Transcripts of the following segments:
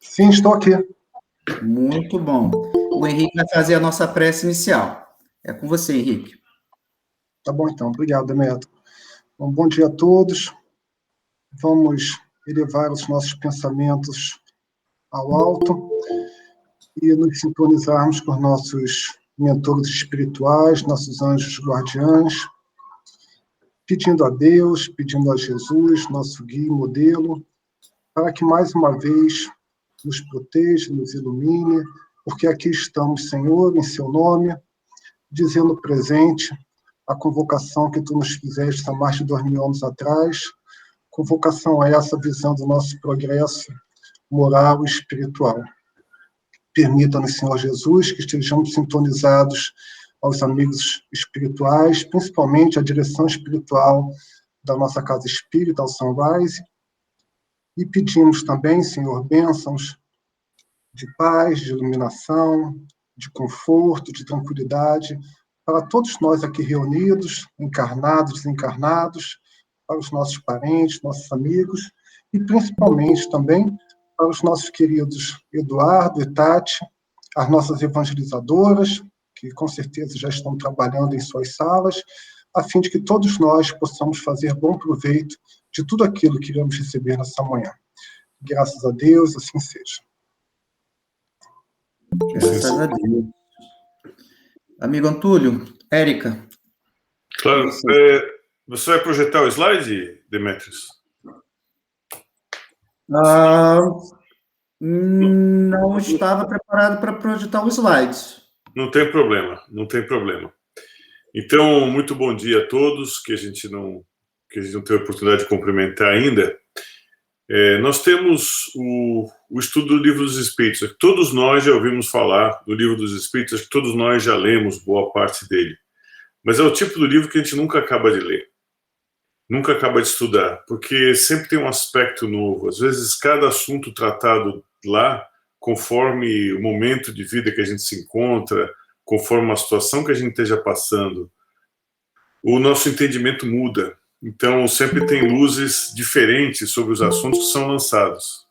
Sim, estou aqui. Muito bom. O Henrique vai fazer a nossa prece inicial. É com você, Henrique. Tá bom, então. Obrigado, Demetrio. Bom dia a todos. Vamos elevar os nossos pensamentos ao alto e nos sintonizarmos com nossos mentores espirituais, nossos anjos guardiães, pedindo a Deus, pedindo a Jesus, nosso guia e modelo, para que mais uma vez nos proteja, nos ilumine, porque aqui estamos, Senhor, em seu nome, dizendo presente a convocação que tu nos fizeste há mais de 2000 anos atrás, convocação essa visando o nosso progresso moral e espiritual. Permita-nos, Senhor Jesus, que estejamos sintonizados aos amigos espirituais, principalmente a direção espiritual da nossa casa espírita, ao Sunrise, e pedimos também, Senhor, bênçãos de paz, de iluminação, de conforto, de tranquilidade, para todos nós aqui reunidos, encarnados, desencarnados, para os nossos parentes, nossos amigos, e principalmente também para os nossos queridos Eduardo e Tati, as nossas evangelizadoras, que com certeza já estão trabalhando em suas salas, a fim de que todos nós possamos fazer bom proveito de tudo aquilo que iremos receber nessa manhã. Graças a Deus, assim seja. Graças a Deus. Amigo Antúlio, Érica. Claro. Você vai projetar o slide, Demetrios? Não estava preparado para projetar os slides. Não tem problema, não tem problema. Então, muito bom dia a todos, que a gente não teve a oportunidade de cumprimentar ainda. Nós temos o estudo do Livro dos Espíritos. Todos nós já ouvimos falar do Livro dos Espíritos, acho que todos nós já lemos boa parte dele. Mas é o tipo do livro que a gente nunca acaba de ler, nunca acaba de estudar, porque sempre tem um aspecto novo. Às vezes, cada assunto tratado lá, conforme o momento de vida que a gente se encontra, conforme a situação que a gente esteja passando, o nosso entendimento muda. Então, sempre tem luzes diferentes sobre os assuntos que são lançados.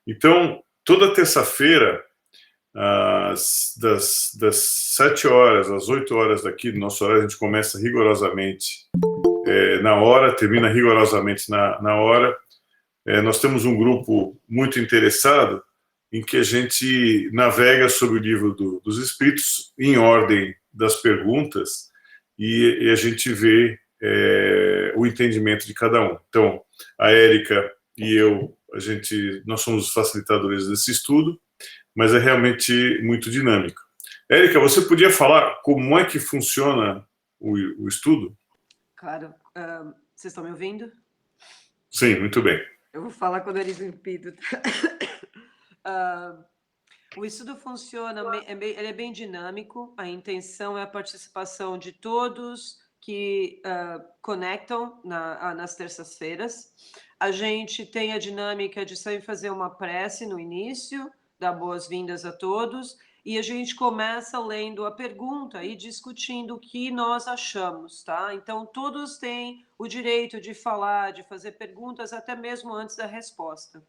Então, toda terça-feira, das 7 horas às 8 horas daqui do nosso horário, a gente começa rigorosamente na hora, termina rigorosamente na hora. Nós temos um grupo muito interessado em que a gente navega sobre o livro dos Espíritos em ordem das perguntas e a gente vê o entendimento de cada um. Então, a Érica e eu, nós somos os facilitadores desse estudo, mas é realmente muito dinâmico. Érica, você podia falar como é que funciona o estudo? Claro. Vocês estão me ouvindo? Sim, muito bem. Eu vou falar quando eles impidem. O estudo funciona, ele é bem dinâmico, a intenção é a participação de todos que conectam nas terças-feiras. A gente tem a dinâmica de sempre fazer uma prece no início, dar boas-vindas a todos, e a gente começa lendo a pergunta e discutindo o que nós achamos, tá? Então, todos têm o direito de falar, de fazer perguntas, até mesmo antes da resposta.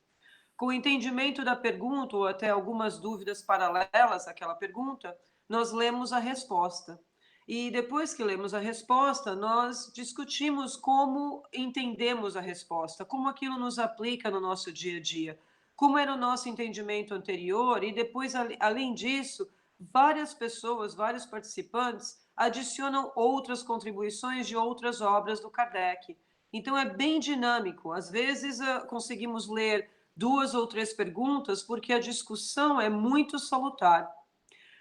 Com o entendimento da pergunta, ou até algumas dúvidas paralelas àquela pergunta, nós lemos a resposta. E depois que lemos a resposta, nós discutimos como entendemos a resposta, como aquilo nos aplica no nosso dia a dia, como era o nosso entendimento anterior, e depois, além disso, várias pessoas, vários participantes adicionam outras contribuições de outras obras do Kardec. Então, é bem dinâmico. Às vezes, conseguimos ler 2 ou 3 perguntas, porque a discussão é muito salutar.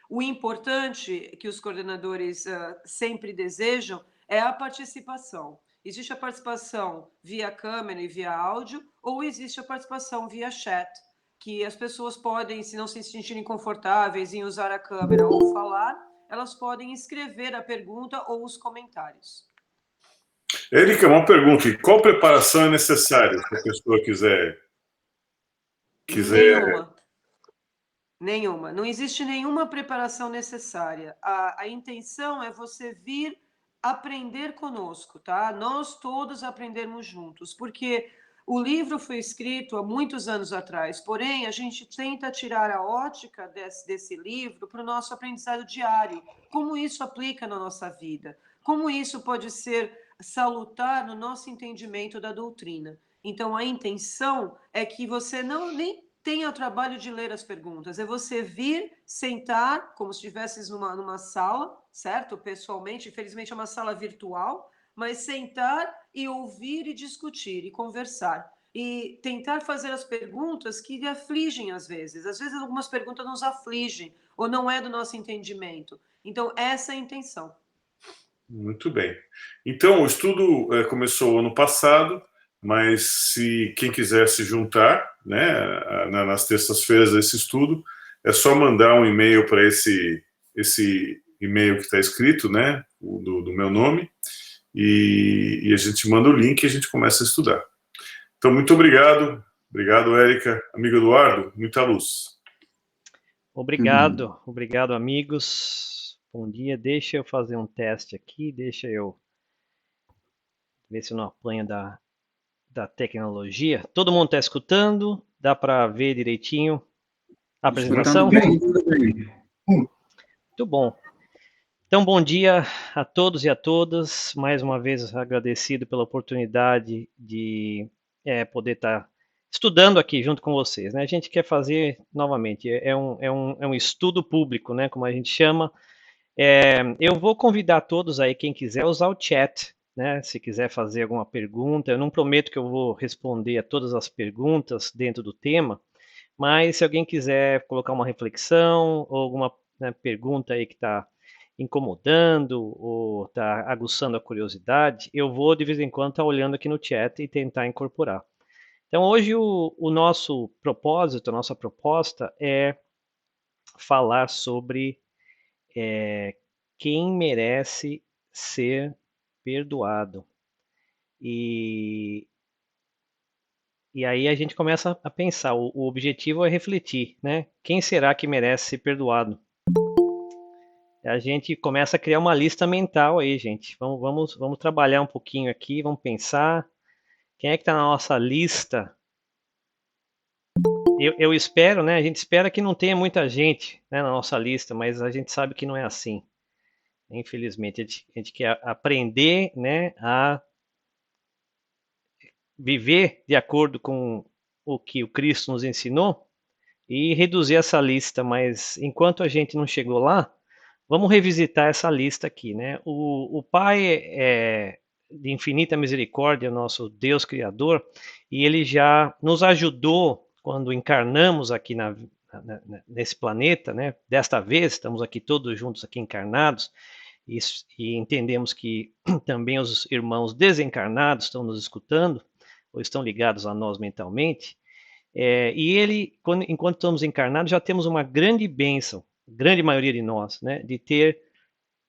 O importante que os coordenadores sempre desejam é a participação. Existe a participação via câmera e via áudio, ou existe a participação via chat, que as pessoas podem, se não se sentirem confortáveis em usar a câmera ou falar, elas podem escrever a pergunta ou os comentários. Érica, uma pergunta. Qual preparação é necessária se a pessoa quiser... Nenhuma. Não existe nenhuma preparação necessária. A intenção é você vir aprender conosco, tá? Nós todos aprendermos juntos, porque O livro foi escrito há muitos anos atrás, porém, a gente tenta tirar a ótica desse livro para o nosso aprendizado diário. Como isso aplica na nossa vida? Como isso pode ser salutar no nosso entendimento da doutrina? Então, a intenção é que você nem tenha o trabalho de ler as perguntas, é você vir, sentar, como se estivesse numa sala, certo? Pessoalmente, infelizmente é uma sala virtual, mas sentar e ouvir e discutir e conversar. E tentar fazer as perguntas que lhe afligem às vezes. Às vezes algumas perguntas nos afligem, ou não é do nosso entendimento. Então, essa é a intenção. Muito bem. Então, o estudo começou ano passado, mas se quem quiser se juntar, né, nas terças-feiras desse estudo, é só mandar um e-mail para esse e-mail que está escrito, né, do meu nome, e a gente manda o link e a gente começa a estudar. Então, muito obrigado. Obrigado, Érica. Amigo Eduardo, muita luz. Obrigado, obrigado, amigos. Bom dia. Deixa eu fazer um teste aqui, deixa eu ver se eu não apanho da tecnologia. Todo mundo está escutando? Dá para ver direitinho a apresentação? Muito bom. Então, bom dia a todos e a todas. Mais uma vez agradecido pela oportunidade de poder estar estudando aqui junto com vocês, né? A gente quer fazer, novamente, é um estudo público, né? Como a gente chama. Eu vou convidar todos aí, quem quiser, usar o chat, né? Se quiser fazer alguma pergunta. Eu não prometo que eu vou responder a todas as perguntas dentro do tema, mas se alguém quiser colocar uma reflexão ou alguma, né, pergunta aí que está incomodando ou está aguçando a curiosidade, eu vou de vez em quando estar olhando aqui no chat e tentar incorporar. Então hoje o nosso propósito, a nossa proposta é falar sobre quem merece ser perdoado. E aí a gente começa a pensar, o objetivo é refletir, né? Quem será que merece ser perdoado? A gente começa a criar uma lista mental aí, gente. Vamos trabalhar um pouquinho aqui, vamos pensar. Quem é que está na nossa lista? Eu espero, né? A gente espera que não tenha muita gente, né, na nossa lista, mas a gente sabe que não é assim. Infelizmente, a gente quer aprender, né, a viver de acordo com o que o Cristo nos ensinou e reduzir essa lista, mas enquanto a gente não chegou lá, vamos revisitar essa lista aqui, né? O Pai é de infinita misericórdia, nosso Deus Criador, e Ele já nos ajudou quando encarnamos aqui nesse planeta, né? Desta vez, estamos aqui todos juntos aqui encarnados, e entendemos que também os irmãos desencarnados estão nos escutando, ou estão ligados a nós mentalmente, e Ele, enquanto estamos encarnados, já temos uma grande bênção, grande maioria de nós, né, de ter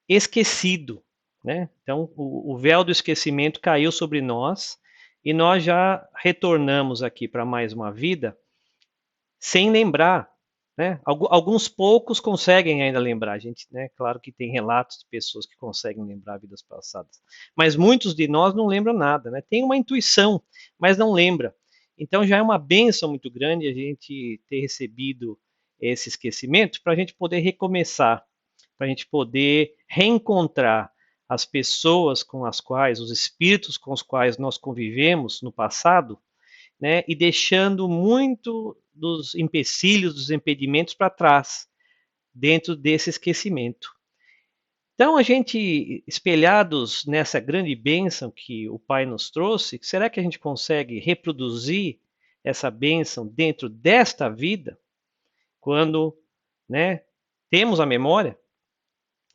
esquecido, né? Então, o véu do esquecimento caiu sobre nós e nós já retornamos aqui para mais uma vida sem lembrar, né? Alguns poucos conseguem ainda lembrar, a gente, né? Claro que tem relatos de pessoas que conseguem lembrar vidas passadas, mas muitos de nós não lembram nada, né? Tem uma intuição, mas não lembra. Então já é uma bênção muito grande a gente ter recebido esse esquecimento para a gente poder recomeçar, para a gente poder reencontrar as pessoas com as quais, os espíritos com os quais nós convivemos no passado, né, e deixando muito dos empecilhos, dos impedimentos para trás, dentro desse esquecimento. Então, a gente, espelhados nessa grande bênção que o Pai nos trouxe, será que a gente consegue reproduzir essa bênção dentro desta vida, quando, né, temos a memória,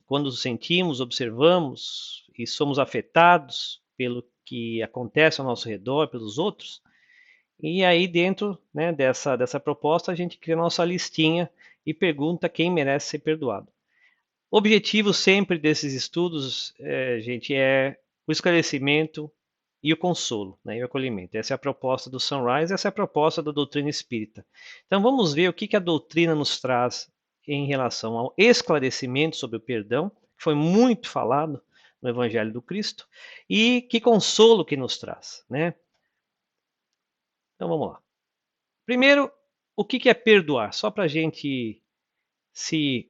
quando sentimos, observamos e somos afetados pelo que acontece ao nosso redor, pelos outros? E aí, dentro, né, dessa proposta, a gente cria a nossa listinha e pergunta quem merece ser perdoado. O objetivo sempre desses estudos, gente, é o esclarecimento e o consolo, né, e o acolhimento. Essa é a proposta do Sunrise, essa é a proposta da doutrina espírita. Então, vamos ver o que a doutrina nos traz em relação ao esclarecimento sobre o perdão, que foi muito falado no Evangelho do Cristo, e que consolo que nos traz, né? Então vamos lá. Primeiro, o que é perdoar? Só para a gente se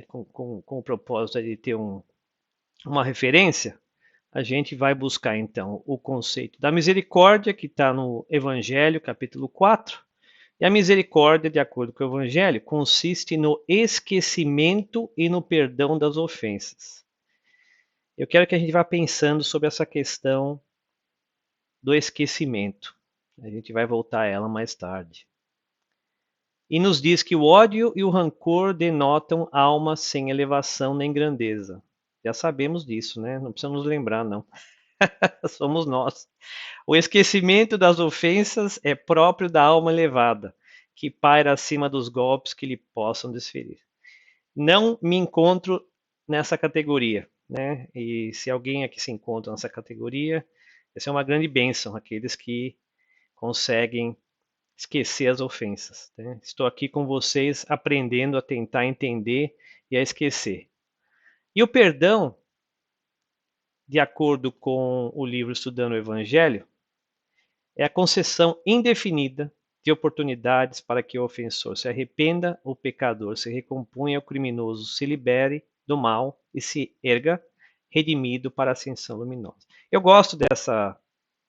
com o propósito de ter uma referência, a gente vai buscar então o conceito da misericórdia, que está no Evangelho, capítulo 4. E a misericórdia, de acordo com o Evangelho, consiste no esquecimento e no perdão das ofensas. Eu quero que a gente vá pensando sobre essa questão do esquecimento. A gente vai voltar a ela mais tarde. E nos diz que o ódio e o rancor denotam alma sem elevação nem grandeza. Já sabemos disso, né? Não precisamos lembrar, não. Somos nós. O esquecimento das ofensas é próprio da alma elevada, que paira acima dos golpes que lhe possam desferir. Não me encontro nessa categoria, né? E se alguém aqui se encontra nessa categoria, essa é uma grande bênção, aqueles que conseguem esquecer as ofensas, né? Estou aqui com vocês aprendendo a tentar entender e a esquecer. E o perdão, de acordo com o livro Estudando o Evangelho, é a concessão indefinida de oportunidades para que o ofensor se arrependa, o pecador se recomponha, o criminoso se libere do mal e se erga redimido para a ascensão luminosa. Eu gosto dessa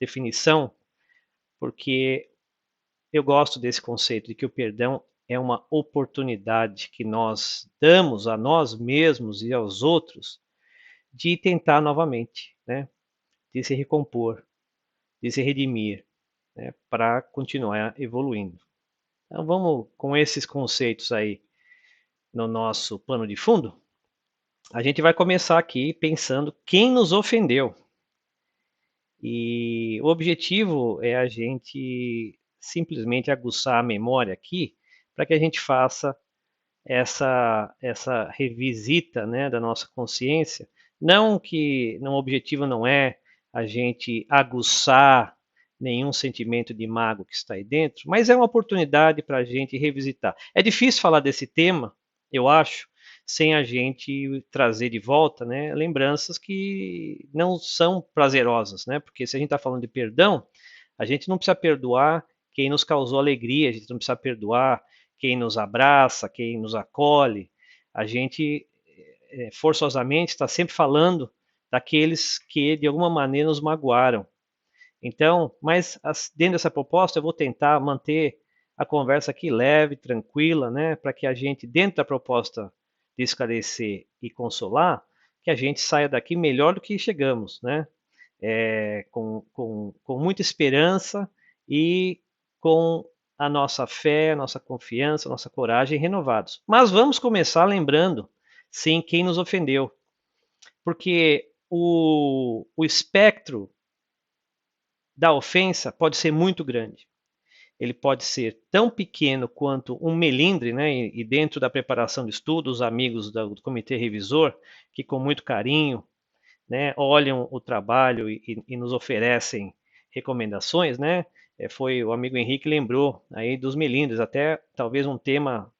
definição porque eu gosto desse conceito de que o perdão é uma oportunidade que nós damos a nós mesmos e aos outros de tentar novamente, né? De se recompor, de se redimir, né? Para continuar evoluindo. Então vamos com esses conceitos aí no nosso pano de fundo. A gente vai começar aqui pensando quem nos ofendeu. E o objetivo é a gente simplesmente aguçar a memória aqui para que a gente faça essa revisita, né, da nossa consciência. Não que o objetivo não é a gente aguçar nenhum sentimento de mágoa que está aí dentro, mas é uma oportunidade para a gente revisitar. É difícil falar desse tema, eu acho, sem a gente trazer de volta, né, lembranças que não são prazerosas, né? Porque se a gente está falando de perdão, a gente não precisa perdoar quem nos causou alegria, a gente não precisa perdoar quem nos abraça, quem nos acolhe. A gente forçosamente está sempre falando daqueles que de alguma maneira nos magoaram. Então, mas dentro dessa proposta eu vou tentar manter a conversa aqui leve, tranquila, né, para que a gente, dentro da proposta de esclarecer e consolar, que a gente saia daqui melhor do que chegamos, né, com muita esperança e com a nossa fé, a nossa confiança, a nossa coragem renovados. Mas vamos começar lembrando, sim, quem nos ofendeu, porque o espectro da ofensa pode ser muito grande. Ele pode ser tão pequeno quanto um melindre, né? E dentro da preparação de estudo, os amigos do comitê revisor, que com muito carinho, né, olham o trabalho e nos oferecem recomendações, né? Foi o amigo Henrique lembrou aí dos melindres, até talvez um tema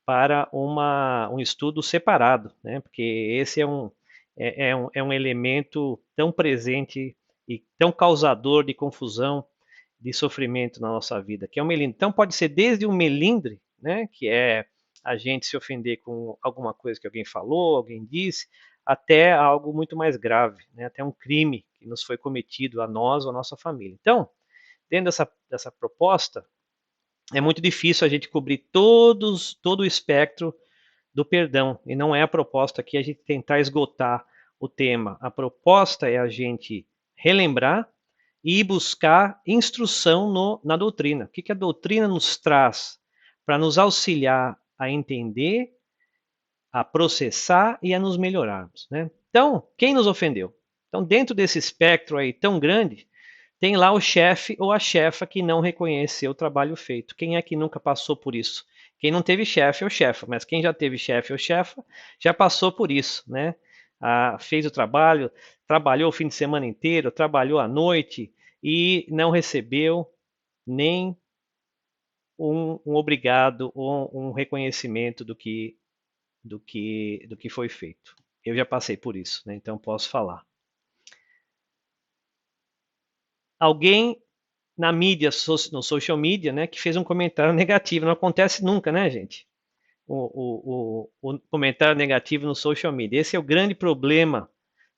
para um estudo separado, né? Porque esse é um elemento tão presente e tão causador de confusão, de sofrimento na nossa vida, que é o melindre. Então pode ser desde um melindre, né? Que é a gente se ofender com alguma coisa que alguém falou, alguém disse, até algo muito mais grave, né? Até um crime que nos foi cometido a nós ou a nossa família. Então, dentro dessa proposta, é muito difícil a gente cobrir todo o espectro do perdão, e não é a proposta aqui a gente tentar esgotar o tema. A proposta é a gente relembrar e buscar instrução na doutrina. O que a doutrina nos traz para nos auxiliar a entender, a processar e a nos melhorarmos, né? Então, quem nos ofendeu? Então, dentro desse espectro aí tão grande, tem lá o chefe ou a chefa que não reconheceu o trabalho feito. Quem é que nunca passou por isso? Quem não teve chefe ou chefa, mas quem já teve chefe ou chefa já passou por isso, né? Fez o trabalho, trabalhou o fim de semana inteiro, trabalhou à noite e não recebeu nem um obrigado ou um reconhecimento do que foi feito. Eu já passei por isso, né? Então posso falar. alguém na mídia, no social media, né, que fez um comentário negativo. Não acontece nunca, né, gente? O comentário negativo no social media. Esse é o grande problema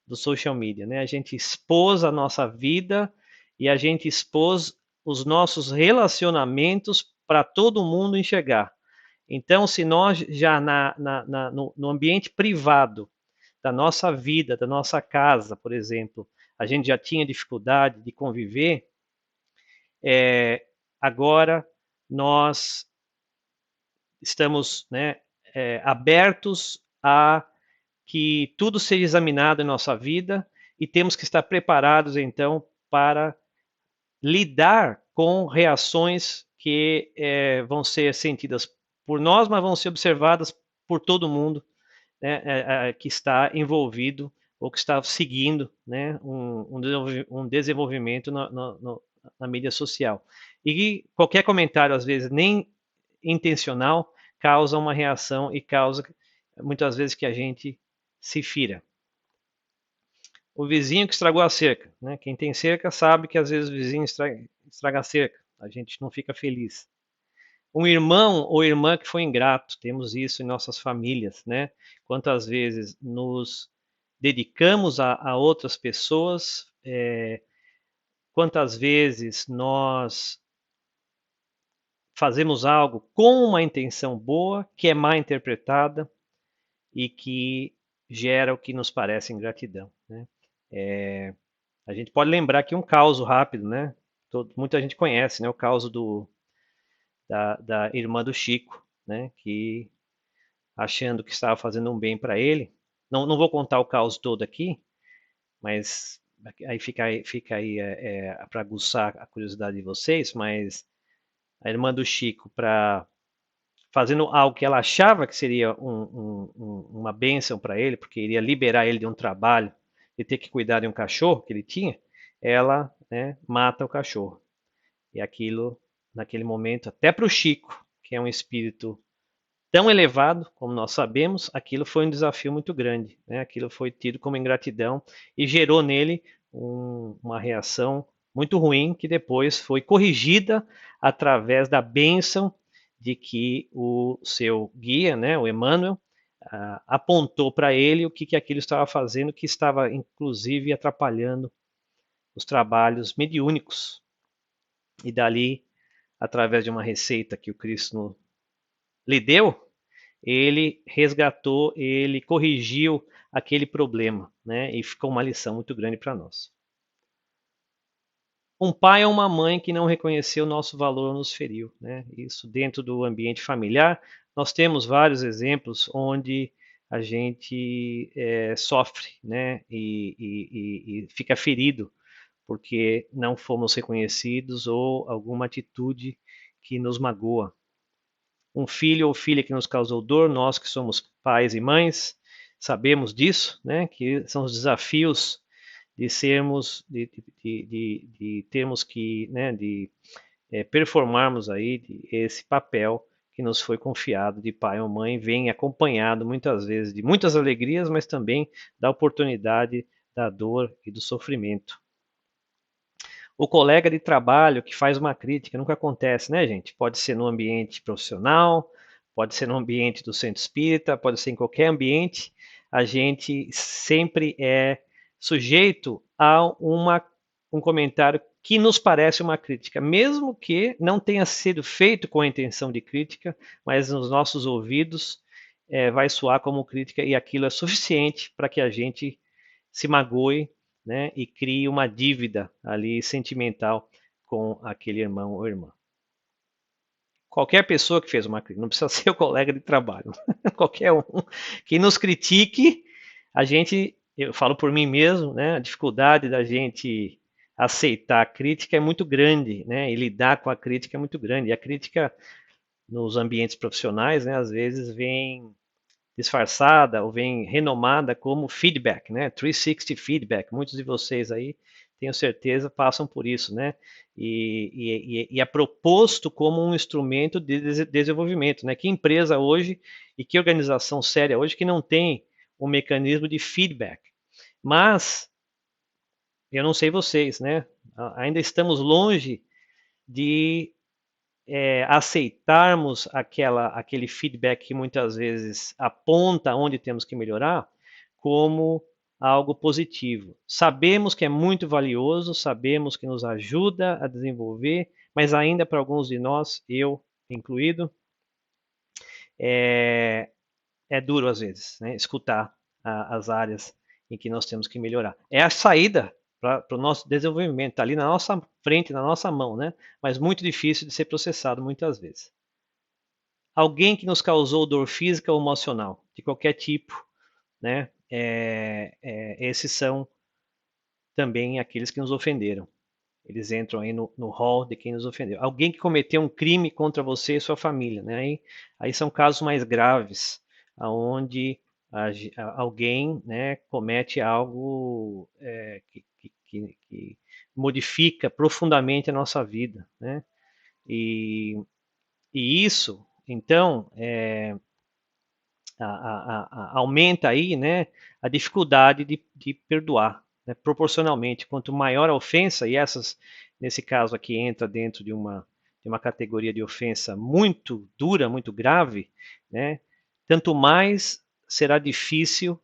do social media, né? A gente expôs a nossa vida e a gente expôs os nossos relacionamentos para todo mundo enxergar. Então, se nós já no ambiente privado da nossa vida, da nossa casa, por exemplo, a gente já tinha dificuldade de conviver, agora nós estamos, né, abertos a que tudo seja examinado em nossa vida e temos que estar preparados, então, para lidar com reações que vão ser sentidas por nós, mas vão ser observadas por todo mundo, né, que está envolvido ou que está seguindo, né, um desenvolvimento na mídia social. E qualquer comentário, às vezes, nem intencional, causa uma reação e causa, muitas vezes, que a gente se fira. O vizinho que estragou a cerca, né? Quem tem cerca sabe que às vezes o vizinho estraga a cerca, a gente não fica feliz. Um irmão ou irmã que foi ingrato, temos isso em nossas famílias, né? Quantas vezes nos dedicamos a outras pessoas, quantas vezes nós fazemos algo com uma intenção boa, que é mal interpretada e que gera o que nos parece ingratidão, né? A gente pode lembrar aqui um caso rápido, né? Muita gente conhece, né? O caso da irmã do Chico, né? Que achando que estava fazendo um bem para ele, não vou contar o caso todo aqui, mas aí fica aí para aguçar a curiosidade de vocês, mas a irmã do Chico, fazendo algo que ela achava que seria uma bênção para ele, porque iria liberar ele de um trabalho, de ter que cuidar de um cachorro que ele tinha, ela, né, mata o cachorro. E aquilo, naquele momento, até para o Chico, que é um espírito tão elevado, como nós sabemos, aquilo foi um desafio muito grande, né? Aquilo foi tido como ingratidão e gerou nele uma reação muito ruim, que depois foi corrigida através da bênção de que o seu guia, né, o Emmanuel, apontou para ele o que aquilo estava fazendo, que estava inclusive atrapalhando os trabalhos mediúnicos. E dali, através de uma receita que o Cristo lhe deu, ele resgatou, ele corrigiu aquele problema, né? E ficou uma lição muito grande para nós. Um pai ou uma mãe que não reconheceu o nosso valor nos feriu, né? Isso dentro do ambiente familiar. Nós temos vários exemplos onde a gente sofre, né? E fica ferido porque não fomos reconhecidos ou alguma atitude que nos magoa. Um filho ou filha que nos causou dor, nós que somos pais e mães, sabemos disso, né? Que são os desafios de sermos, de termos que, né? De performarmos aí esse papel que nos foi confiado de pai ou mãe, vem acompanhado muitas vezes de muitas alegrias, mas também da oportunidade da dor e do sofrimento. O colega de trabalho que faz uma crítica, nunca acontece, né, gente? Pode ser no ambiente profissional, pode ser no ambiente do centro espírita, pode ser em qualquer ambiente. A gente sempre é sujeito a um comentário que nos parece uma crítica, mesmo que não tenha sido feito com a intenção de crítica, mas nos nossos ouvidos vai soar como crítica e aquilo é suficiente para que a gente se magoe, né, e crie uma dívida ali sentimental com aquele irmão ou irmã. Qualquer pessoa que fez uma crítica, não precisa ser o colega de trabalho, qualquer um que nos critique, eu falo por mim mesmo, né, a dificuldade da gente aceitar a crítica é muito grande, né, e lidar com a crítica é muito grande. E a crítica nos ambientes profissionais, né, às vezes vem disfarçada ou vem renomada como feedback, né? 360 feedback. Muitos de vocês aí, tenho certeza, passam por isso, né? E é proposto como um instrumento de desenvolvimento, né? Que empresa hoje e que organização séria hoje que não tem um mecanismo de feedback? Mas eu não sei vocês, né? Ainda estamos longe de aceitarmos aquele feedback que muitas vezes aponta onde temos que melhorar como algo positivo. Sabemos que é muito valioso, sabemos que nos ajuda a desenvolver, mas ainda para alguns de nós, eu incluído, é duro às vezes, né, escutar as áreas em que nós temos que melhorar. É a saída para o nosso desenvolvimento, está ali na nossa frente, na nossa mão, né? Mas muito difícil de ser processado muitas vezes. Alguém que nos causou dor física ou emocional, de qualquer tipo, né? Esses são também aqueles que nos ofenderam. Eles entram aí no hall de quem nos ofendeu. Alguém que cometeu um crime contra você e sua família, né? Aí são casos mais graves, onde alguém, né, comete algo que modifica profundamente a nossa vida, né? E isso, então, aumenta aí, né, a dificuldade de perdoar, né, proporcionalmente. Quanto maior a ofensa, e essas, nesse caso aqui, entra dentro de uma categoria de ofensa muito dura, muito grave, né, tanto mais será difícil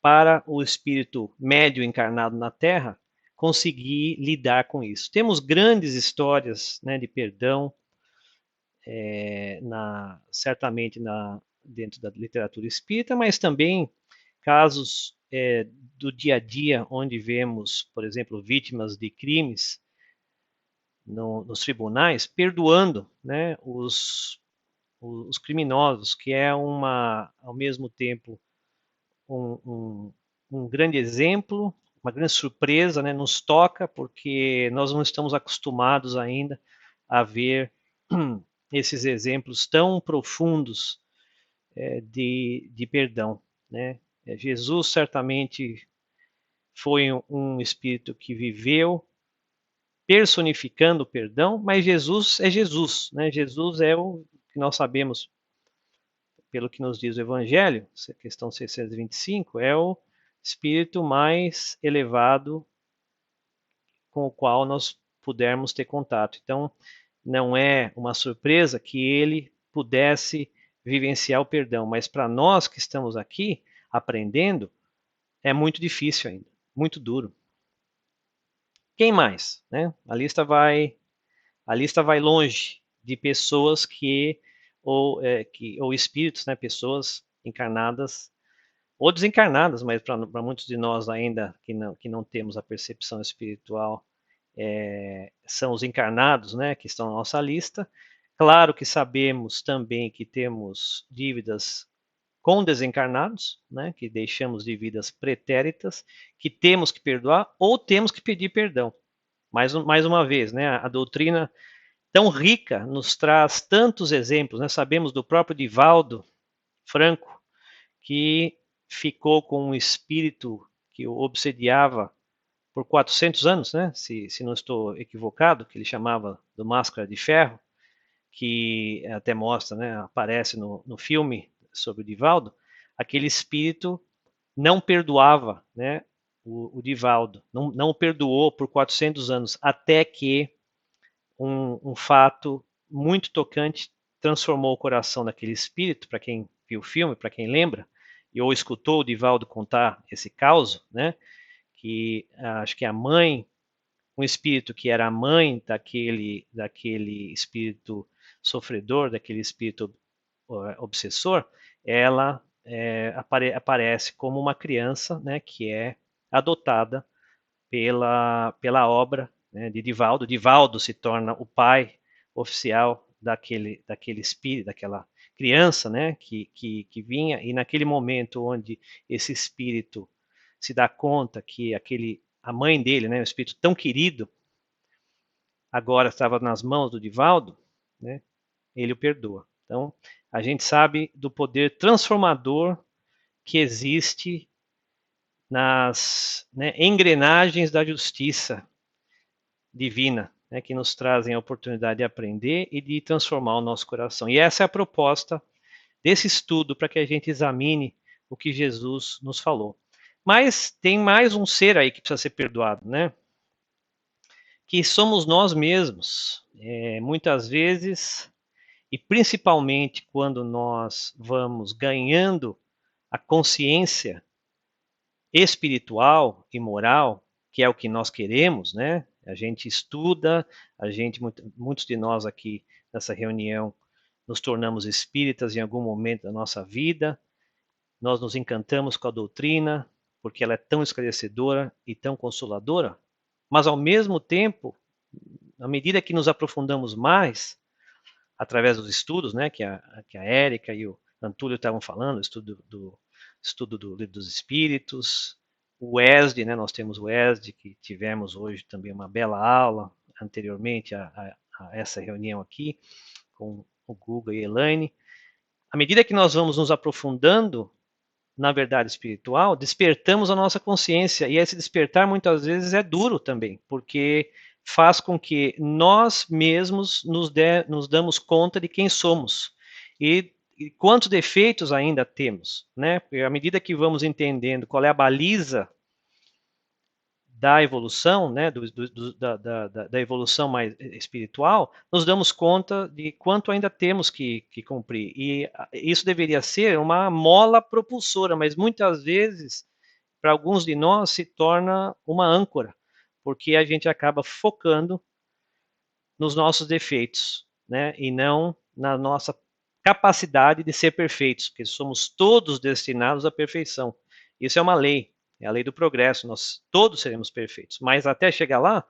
para o espírito médio encarnado na Terra conseguir lidar com isso. Temos grandes histórias, né, de perdão, certamente dentro da literatura espírita, mas também casos do dia a dia, onde vemos, por exemplo, vítimas de crimes nos tribunais, perdoando, né, os criminosos, que é ao mesmo tempo um grande exemplo, uma grande surpresa, né, nos toca, porque nós não estamos acostumados ainda a ver esses exemplos tão profundos de perdão, né? Jesus certamente foi um espírito que viveu personificando o perdão, mas Jesus é Jesus, né? Jesus é o que nós sabemos, pelo que nos diz o Evangelho, questão 625, é o espírito mais elevado com o qual nós pudermos ter contato. Então, não é uma surpresa que ele pudesse vivenciar o perdão, mas para nós que estamos aqui aprendendo, é muito difícil ainda, muito duro. Quem mais, né? A lista vai longe de pessoas ou espíritos, né? Pessoas encarnadas ou desencarnadas, mas para muitos de nós ainda que não temos a percepção espiritual, são os encarnados, né, que estão na nossa lista. Claro que sabemos também que temos dívidas com desencarnados, né, que deixamos dívidas pretéritas, que temos que perdoar ou temos que pedir perdão. Mais uma vez, né, a doutrina tão rica nos traz tantos exemplos, né, sabemos do próprio Divaldo Franco, que ficou com um espírito que o obsediava por 400 anos, né? Se não estou equivocado, que ele chamava do Máscara de Ferro, que até mostra, né? Aparece no filme sobre o Divaldo. Aquele espírito não perdoava, né? O Divaldo não o perdoou por 400 anos, até que um fato muito tocante transformou o coração daquele espírito. Para quem viu o filme, para quem lembra, ou escutou o Divaldo contar esse caos, né? Que acho que a mãe, um espírito que era a mãe daquele espírito sofredor, daquele espírito obsessor, ela aparece como uma criança, né, que é adotada pela obra, né, de Divaldo. Divaldo se torna o pai oficial daquele espírito, daquela criança, né, que vinha, e naquele momento onde esse espírito se dá conta que a mãe dele, né, um espírito tão querido, agora estava nas mãos do Divaldo, né, ele o perdoa. Então, a gente sabe do poder transformador que existe nas, né, engrenagens da justiça divina, né, que nos trazem a oportunidade de aprender e de transformar o nosso coração. E essa é a proposta desse estudo, para que a gente examine o que Jesus nos falou. Mas tem mais um ser aí que precisa ser perdoado, né? que somos nós mesmos. Muitas vezes, e principalmente quando nós vamos ganhando a consciência espiritual e moral, que é o que nós queremos, né? A gente estuda, muitos de nós aqui nessa reunião nos tornamos espíritas em algum momento da nossa vida, nós nos encantamos com a doutrina, porque ela é tão esclarecedora e tão consoladora, mas ao mesmo tempo, à medida que nos aprofundamos mais, através dos estudos, né, que a Érica e o Antúlio estavam falando, estudo do Livro dos Espíritos, o ESD, né, nós temos o ESD, que tivemos hoje também uma bela aula, anteriormente a essa reunião aqui, com o Guga e a Elaine. À medida que nós vamos nos aprofundando na verdade espiritual, despertamos a nossa consciência, e esse despertar muitas vezes é duro também, porque faz com que nós mesmos nos damos conta de quem somos e quantos defeitos ainda temos, né? Porque à medida que vamos entendendo qual é a baliza da evolução, né, da evolução mais espiritual, nos damos conta de quanto ainda temos que cumprir. E isso deveria ser uma mola propulsora, mas muitas vezes, para alguns de nós, se torna uma âncora, porque a gente acaba focando nos nossos defeitos, né, e não na nossa capacidade de ser perfeitos, porque somos todos destinados à perfeição. Isso é uma lei. É a lei do progresso, nós todos seremos perfeitos. Mas até chegar lá,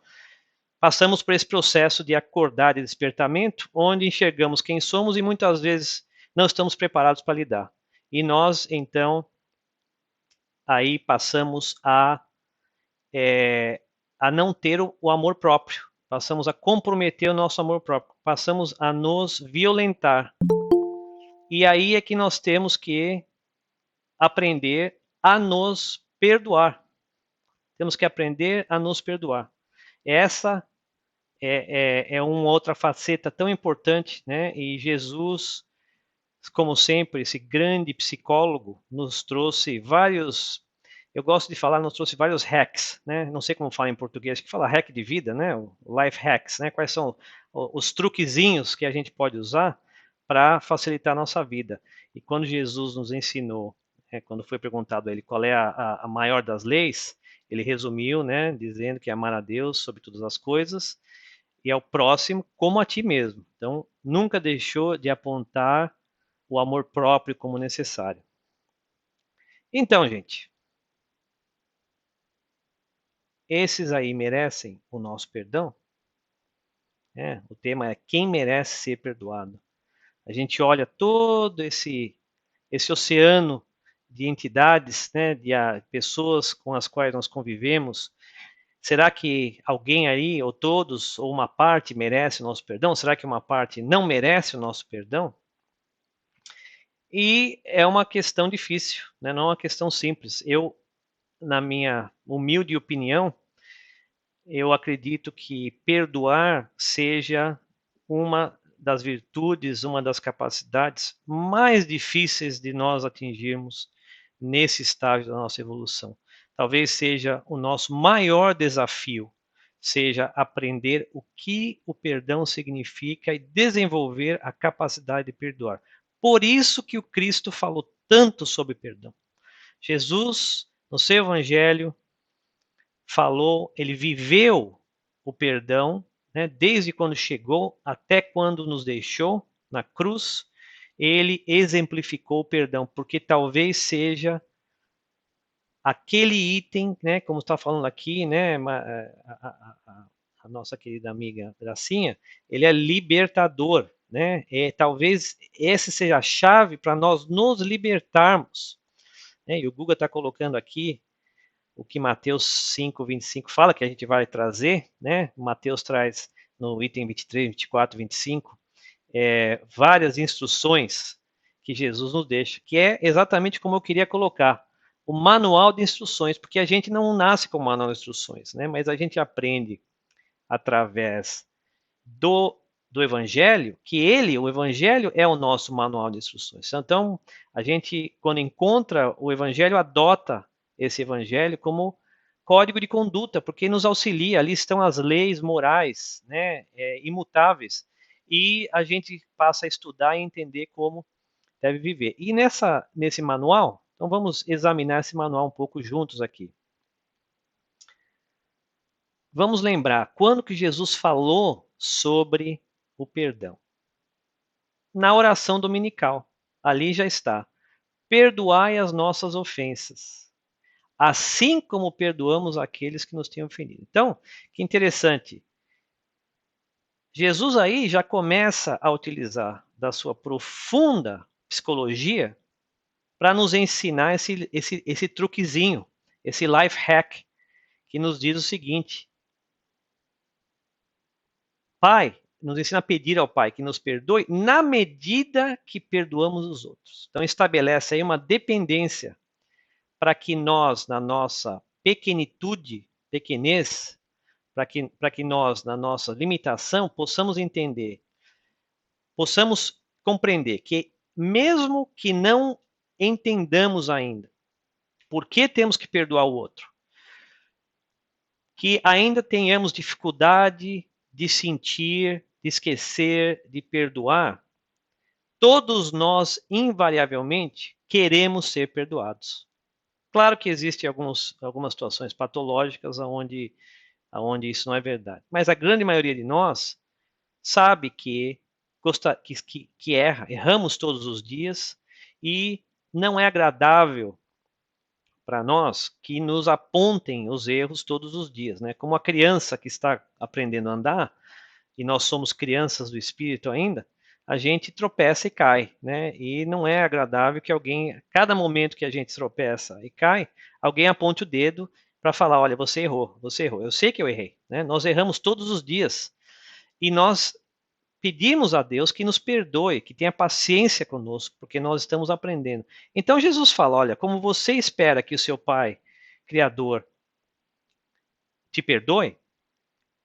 passamos por esse processo de acordar e despertamento, onde enxergamos quem somos e muitas vezes não estamos preparados para lidar. E nós, então, aí passamos a não ter o amor próprio, passamos a comprometer o nosso amor próprio, passamos a nos violentar. E aí é que nós temos que aprender a nos perdoar. Temos que aprender a nos perdoar. Essa é uma outra faceta tão importante, né? E Jesus, como sempre, esse grande psicólogo, nos trouxe vários, eu gosto de falar, nos trouxe vários hacks, né? Não sei como fala em português, que fala hack de vida, né? O life hacks, né? Quais são os truquezinhos que a gente pode usar para facilitar a nossa vida. E quando Jesus nos ensinou, quando foi perguntado a ele qual é a maior das leis, ele resumiu, né, dizendo que é amar a Deus sobre todas as coisas e ao próximo como a ti mesmo. Então, nunca deixou de apontar o amor próprio como necessário. Então, gente, esses aí merecem o nosso perdão? O tema é quem merece ser perdoado. A gente olha todo esse oceano de entidades, né, de pessoas com as quais nós convivemos. Será que alguém aí, ou todos, ou uma parte merece o nosso perdão? Será que uma parte não merece o nosso perdão? E é uma questão difícil, né? Não é uma questão simples. Eu, na minha humilde opinião, eu acredito que perdoar seja uma das virtudes, uma das capacidades mais difíceis de nós atingirmos nesse estágio da nossa evolução. Talvez seja o nosso maior desafio, seja aprender o que o perdão significa e desenvolver a capacidade de perdoar. Por isso que o Cristo falou tanto sobre perdão. Jesus, no seu evangelho, falou, ele viveu o perdão, né, desde quando chegou até quando nos deixou na cruz, ele exemplificou o perdão, porque talvez seja aquele item, né, como está falando aqui, né, a nossa querida amiga Gracinha, ele é libertador, né, talvez essa seja a chave para nós nos libertarmos, né, e o Guga está colocando aqui o que Mateus 5:25 fala, que a gente vai trazer, né, Mateus traz no item 23, 24, 25, várias instruções que Jesus nos deixa, que é exatamente como eu queria colocar, o manual de instruções, porque a gente não nasce com o manual de instruções, né? Mas a gente aprende através do Evangelho, que o Evangelho é o nosso manual de instruções. Então, a gente, quando encontra o Evangelho, adota esse Evangelho como código de conduta, porque nos auxilia, ali estão as leis morais, né, imutáveis, e a gente passa a estudar e entender como deve viver. E nesse manual, então vamos examinar esse manual um pouco juntos aqui. Vamos lembrar quando que Jesus falou sobre o perdão. Na oração dominical, ali já está. Perdoai as nossas ofensas, assim como perdoamos aqueles que nos têm ofendido. Então, que interessante. Jesus aí já começa a utilizar da sua profunda psicologia para nos ensinar esse truquezinho, esse life hack, que nos diz o seguinte: Pai, nos ensina a pedir ao Pai que nos perdoe na medida que perdoamos os outros. Então estabelece aí uma dependência para que nós, na nossa pequenez, para que nós, na nossa limitação, possamos entender, possamos compreender que, mesmo que não entendamos ainda por que temos que perdoar o outro, que ainda tenhamos dificuldade de sentir, de esquecer, de perdoar, todos nós, invariavelmente, queremos ser perdoados. Claro que existem algumas situações patológicas onde isso não é verdade. Mas a grande maioria de nós sabe que erramos todos os dias e não é agradável para nós que nos apontem os erros todos os dias, né? Como a criança que está aprendendo a andar, e nós somos crianças do espírito ainda, a gente tropeça e cai, né? E não é agradável que alguém, cada momento que a gente tropeça e cai, alguém aponte o dedo para falar, olha, você errou, você errou. Eu sei que eu errei, né? Nós erramos todos os dias e nós pedimos a Deus que nos perdoe, que tenha paciência conosco, porque nós estamos aprendendo. Então Jesus fala, olha, como você espera que o seu Pai Criador te perdoe,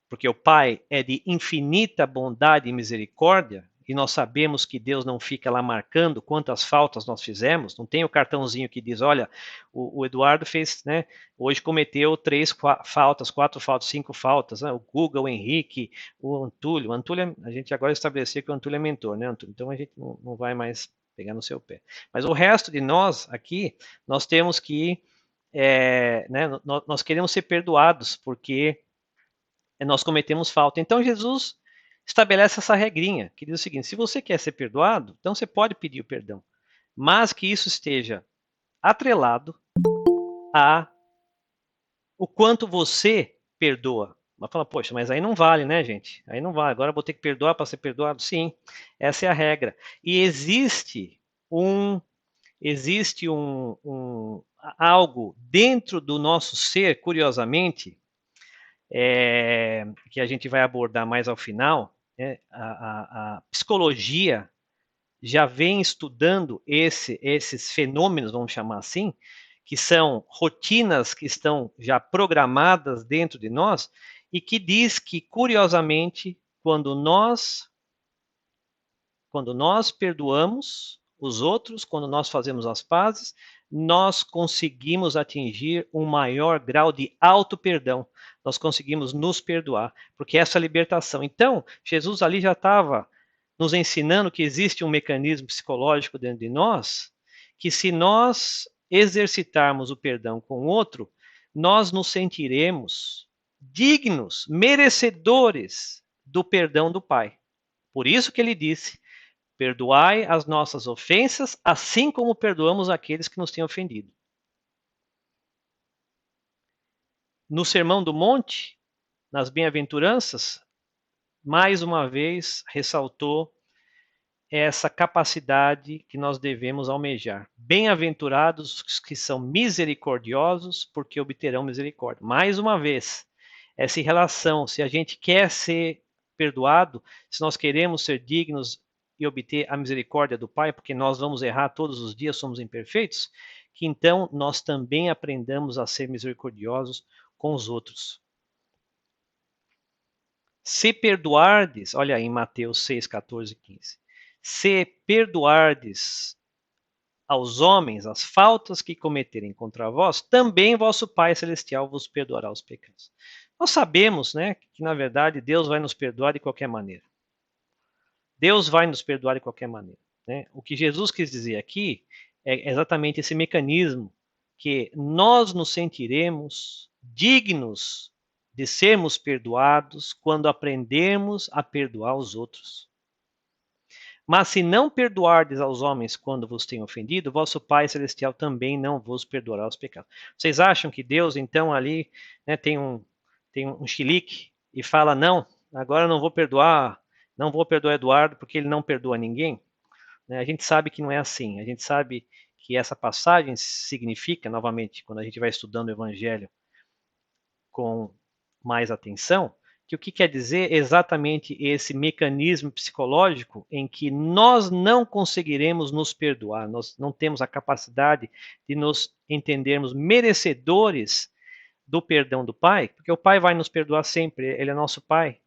porque o Pai é de infinita bondade e misericórdia, e nós sabemos que Deus não fica lá marcando quantas faltas nós fizemos, não tem o cartãozinho que diz, olha, o Eduardo fez, né, hoje cometeu 4 faltas, 5 faltas, né, o Guga, o Henrique, o Antúlio, a gente agora estabeleceu que o Antúlio é mentor, né, Antúlio? Então a gente não vai mais pegar no seu pé. Mas o resto de nós aqui, nós temos que, né, nós queremos ser perdoados, porque nós cometemos falta. Então Jesus estabelece essa regrinha, que diz o seguinte: se você quer ser perdoado, então você pode pedir o perdão, mas que isso esteja atrelado a o quanto você perdoa. Mas fala, poxa, mas aí não vale, né, gente? Aí não vale. Agora eu vou ter que perdoar para ser perdoado? Sim, essa é a regra. E existe algo dentro do nosso ser, curiosamente, que a gente vai abordar mais ao final, né? A psicologia já vem estudando esses fenômenos, vamos chamar assim, que são rotinas que estão já programadas dentro de nós e que diz que, curiosamente, quando nós perdoamos os outros, quando nós fazemos as pazes, nós conseguimos atingir um maior grau de auto-perdão. Nós conseguimos nos perdoar, porque essa libertação. Então, Jesus ali já estava nos ensinando que existe um mecanismo psicológico dentro de nós, que se nós exercitarmos o perdão com o outro, nós nos sentiremos dignos, merecedores do perdão do Pai. Por isso que ele disse: perdoai as nossas ofensas, assim como perdoamos aqueles que nos têm ofendido. No Sermão do Monte, nas bem-aventuranças, mais uma vez ressaltou essa capacidade que nós devemos almejar. Bem-aventurados os que são misericordiosos, porque obterão misericórdia. Mais uma vez, essa relação, se a gente quer ser perdoado, se nós queremos ser dignos e obter a misericórdia do Pai, porque nós vamos errar todos os dias, somos imperfeitos, que então nós também aprendamos a ser misericordiosos com os outros. Se perdoardes, olha aí em Mateus 6, 14 e 15. Se perdoardes aos homens as faltas que cometerem contra vós, também vosso Pai Celestial vos perdoará os pecados. Nós sabemos, né, que na verdade Deus vai nos perdoar de qualquer maneira. Deus vai nos perdoar de qualquer maneira, né? O que Jesus quis dizer aqui é exatamente esse mecanismo que nós nos sentiremos dignos de sermos perdoados quando aprendermos a perdoar os outros. Mas se não perdoardes aos homens quando vos têm ofendido, vosso Pai Celestial também não vos perdoará os pecados. Vocês acham que Deus, então, ali, né, tem um chilique e fala, não, agora eu não vou perdoar Eduardo porque ele não perdoa ninguém? Né? A gente sabe que não é assim. A gente sabe que essa passagem significa, novamente, quando a gente vai estudando o Evangelho com mais atenção, que o que quer dizer exatamente esse mecanismo psicológico em que nós não conseguiremos nos perdoar, nós não temos a capacidade de nos entendermos merecedores do perdão do Pai, porque o Pai vai nos perdoar sempre, Ele é nosso Pai.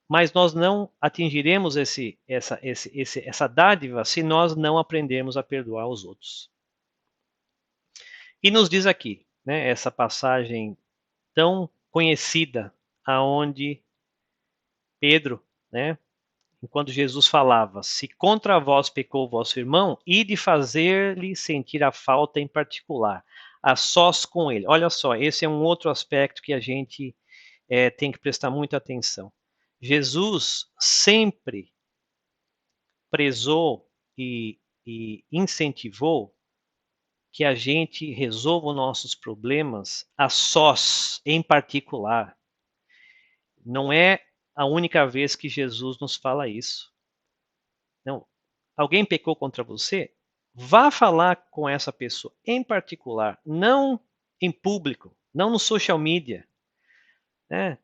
Mas nós não atingiremos essa dádiva se nós não aprendermos a perdoar os outros. E nos diz aqui, né, essa passagem tão conhecida, aonde Pedro, né, enquanto Jesus falava, se contra vós pecou vosso irmão, ide fazer-lhe sentir a falta em particular, a sós com ele. Olha só, esse é um outro aspecto que a gente tem que prestar muita atenção. Jesus sempre prezou e incentivou que a gente resolva os nossos problemas a sós, em particular. Não é a única vez que Jesus nos fala isso. Não. Alguém pecou contra você? Vá falar com essa pessoa, em particular, não em público, não no social media, né?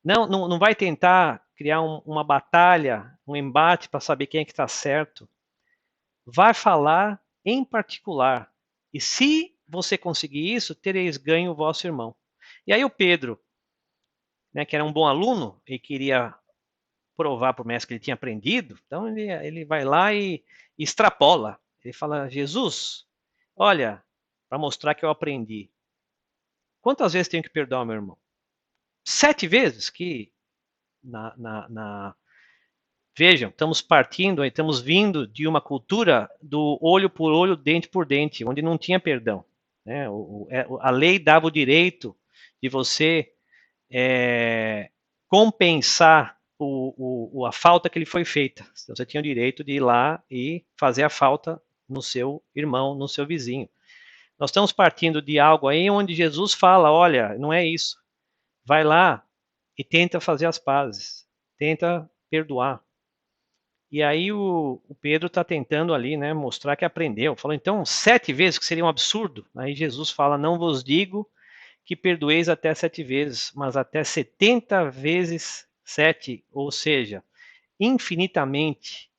Não vai tentar criar uma batalha, um embate para saber quem é que está certo. Vai falar em particular. E se você conseguir isso, tereis ganho o vosso irmão. E aí o Pedro, né, que era um bom aluno e queria provar para o mestre que ele tinha aprendido, então ele vai lá e extrapola. Ele fala, Jesus, olha, para mostrar que eu aprendi. Quantas vezes tenho que perdoar o meu irmão? 7 vezes que Vejam, estamos vindo de uma cultura do olho por olho, dente por dente, onde não tinha perdão. Né? A lei dava o direito de você compensar a falta que lhe foi feita. Então, você tinha o direito de ir lá e fazer a falta no seu irmão, no seu vizinho. Nós estamos partindo de algo aí onde Jesus fala, olha, não é isso. Vai lá e tenta fazer as pazes. Tenta perdoar. E aí o Pedro está tentando ali, né, mostrar que aprendeu. Falou, então, 7 vezes, que seria um absurdo. Aí Jesus fala, não vos digo que perdoeis até 7 vezes, mas até 70 vezes 7, ou seja, infinitamente.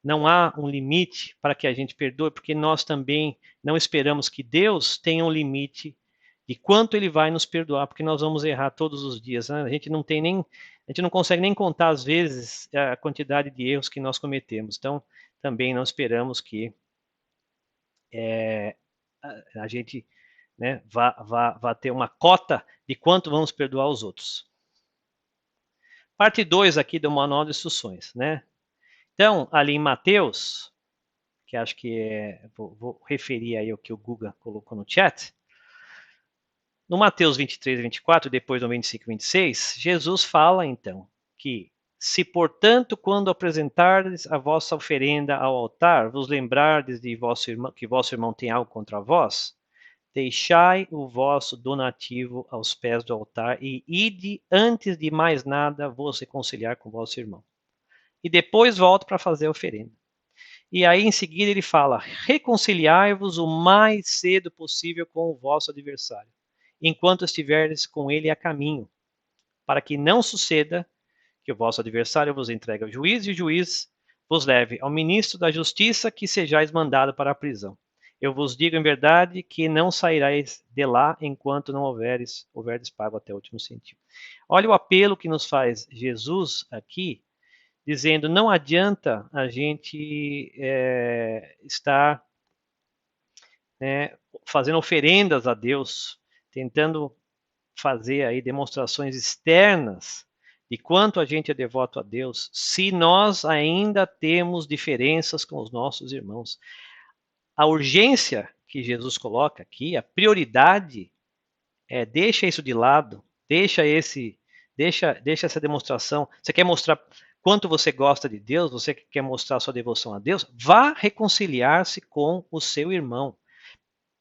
Não há um limite para que a gente perdoe, porque nós também não esperamos que Deus tenha um limite de quanto Ele vai nos perdoar, porque nós vamos errar todos os dias. Né? A gente não consegue nem contar às vezes a quantidade de erros que nós cometemos. Então, também não esperamos que a gente, né, vá ter uma cota de quanto vamos perdoar os outros. Parte 2 aqui do Manual de Instruções, né? Então, ali em Mateus, que acho que vou referir aí o que o Guga colocou no chat. No Mateus 23 e 24, depois do 25 e 26, Jesus fala então que se, portanto, quando apresentardes a vossa oferenda ao altar, vos lembrardes de que vosso irmão tem algo contra vós, deixai o vosso donativo aos pés do altar e ide, antes de mais nada, vos reconciliar com vosso irmão. E depois volta para fazer a oferenda. E aí, em seguida, ele fala, reconciliai-vos o mais cedo possível com o vosso adversário, enquanto estiveres com ele a caminho, para que não suceda que o vosso adversário vos entregue ao juiz e o juiz vos leve ao ministro da justiça, que sejais mandado para a prisão. Eu vos digo em verdade que não saireis de lá enquanto não houverdes pago até o último centavo. Olha o apelo que nos faz Jesus aqui, dizendo não adianta a gente estar fazendo oferendas a Deus, tentando fazer aí demonstrações externas de quanto a gente é devoto a Deus, se nós ainda temos diferenças com os nossos irmãos. A urgência que Jesus coloca aqui, a prioridade deixa isso de lado, deixa essa demonstração. Você quer mostrar quanto você gosta de Deus, você quer mostrar sua devoção a Deus, vá reconciliar-se com o seu irmão.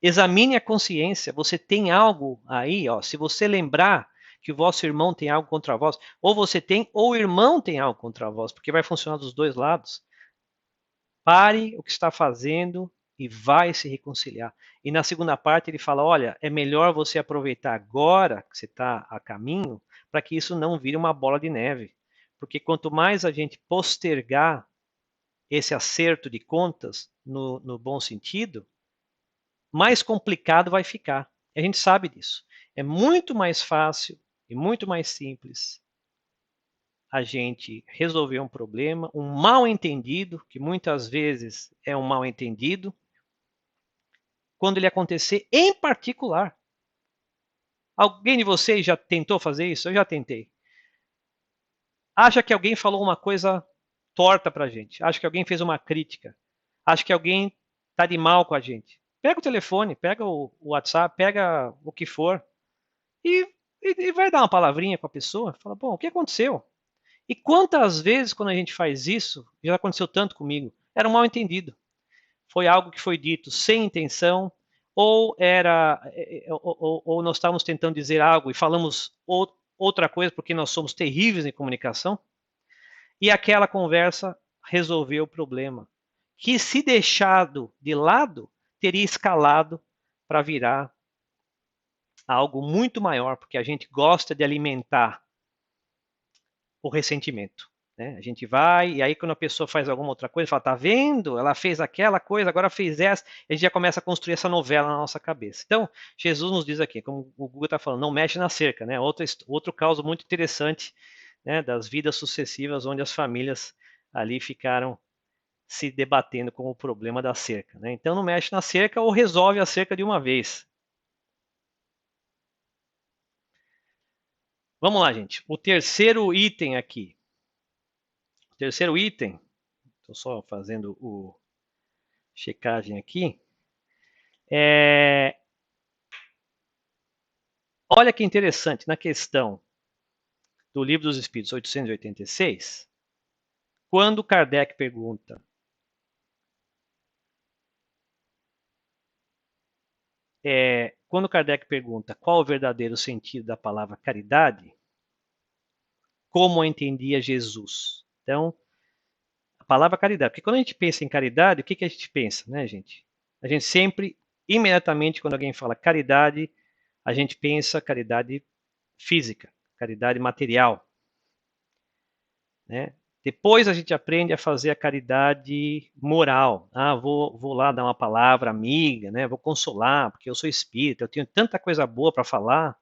Examine a consciência, você tem algo aí, ó, se você lembrar que o vosso irmão tem algo contra vós, ou você tem, ou o irmão tem algo contra vós, porque vai funcionar dos dois lados. Pare o que está fazendo e vai se reconciliar. E na segunda parte ele fala, olha, é melhor você aproveitar agora que você está a caminho, para que isso não vire uma bola de neve. Porque quanto mais a gente postergar esse acerto de contas, no bom sentido, mais complicado vai ficar. A gente sabe disso. É muito mais fácil e muito mais simples a gente resolver um problema, um mal entendido, que muitas vezes é um mal entendido, quando ele acontecer em particular. Alguém de vocês já tentou fazer isso? Eu já tentei. Acha que alguém falou uma coisa torta pra gente. Acha que alguém fez uma crítica. Acha que alguém tá de mal com a gente. Pega o telefone, pega o WhatsApp, pega o que for e vai dar uma palavrinha com a pessoa. Fala, bom, o que aconteceu? E quantas vezes quando a gente faz isso, já aconteceu tanto comigo, era um mal entendido. Foi algo que foi dito sem intenção, ou nós estávamos tentando dizer algo e falamos outra coisa porque nós somos terríveis em comunicação, e aquela conversa resolveu o problema, que se deixado de lado, teria escalado para virar algo muito maior, porque a gente gosta de alimentar o ressentimento. Né? A gente vai, e aí quando a pessoa faz alguma outra coisa, fala, tá vendo? Ela fez aquela coisa, agora fez essa, e a gente já começa a construir essa novela na nossa cabeça. Então, Jesus nos diz aqui, como o Google está falando, não mexe na cerca. Né? Outro caso muito interessante, né, das vidas sucessivas, onde as famílias ali ficaram se debatendo com o problema da cerca. Né? Então, não mexe na cerca ou resolve a cerca de uma vez. Vamos lá, gente. O terceiro item aqui. O terceiro item, estou só fazendo o checagem aqui. Olha que interessante, na questão do Livro dos Espíritos 886, quando Kardec pergunta qual o verdadeiro sentido da palavra caridade, como a entendia Jesus. Então, a palavra caridade, porque quando a gente pensa em caridade, o que a gente pensa, né, gente? A gente sempre, imediatamente, quando alguém fala caridade, a gente pensa caridade física, caridade material. Né? Depois a gente aprende a fazer a caridade moral. Vou lá dar uma palavra amiga, né? Vou consolar, porque eu sou espírita, eu tenho tanta coisa boa para falar.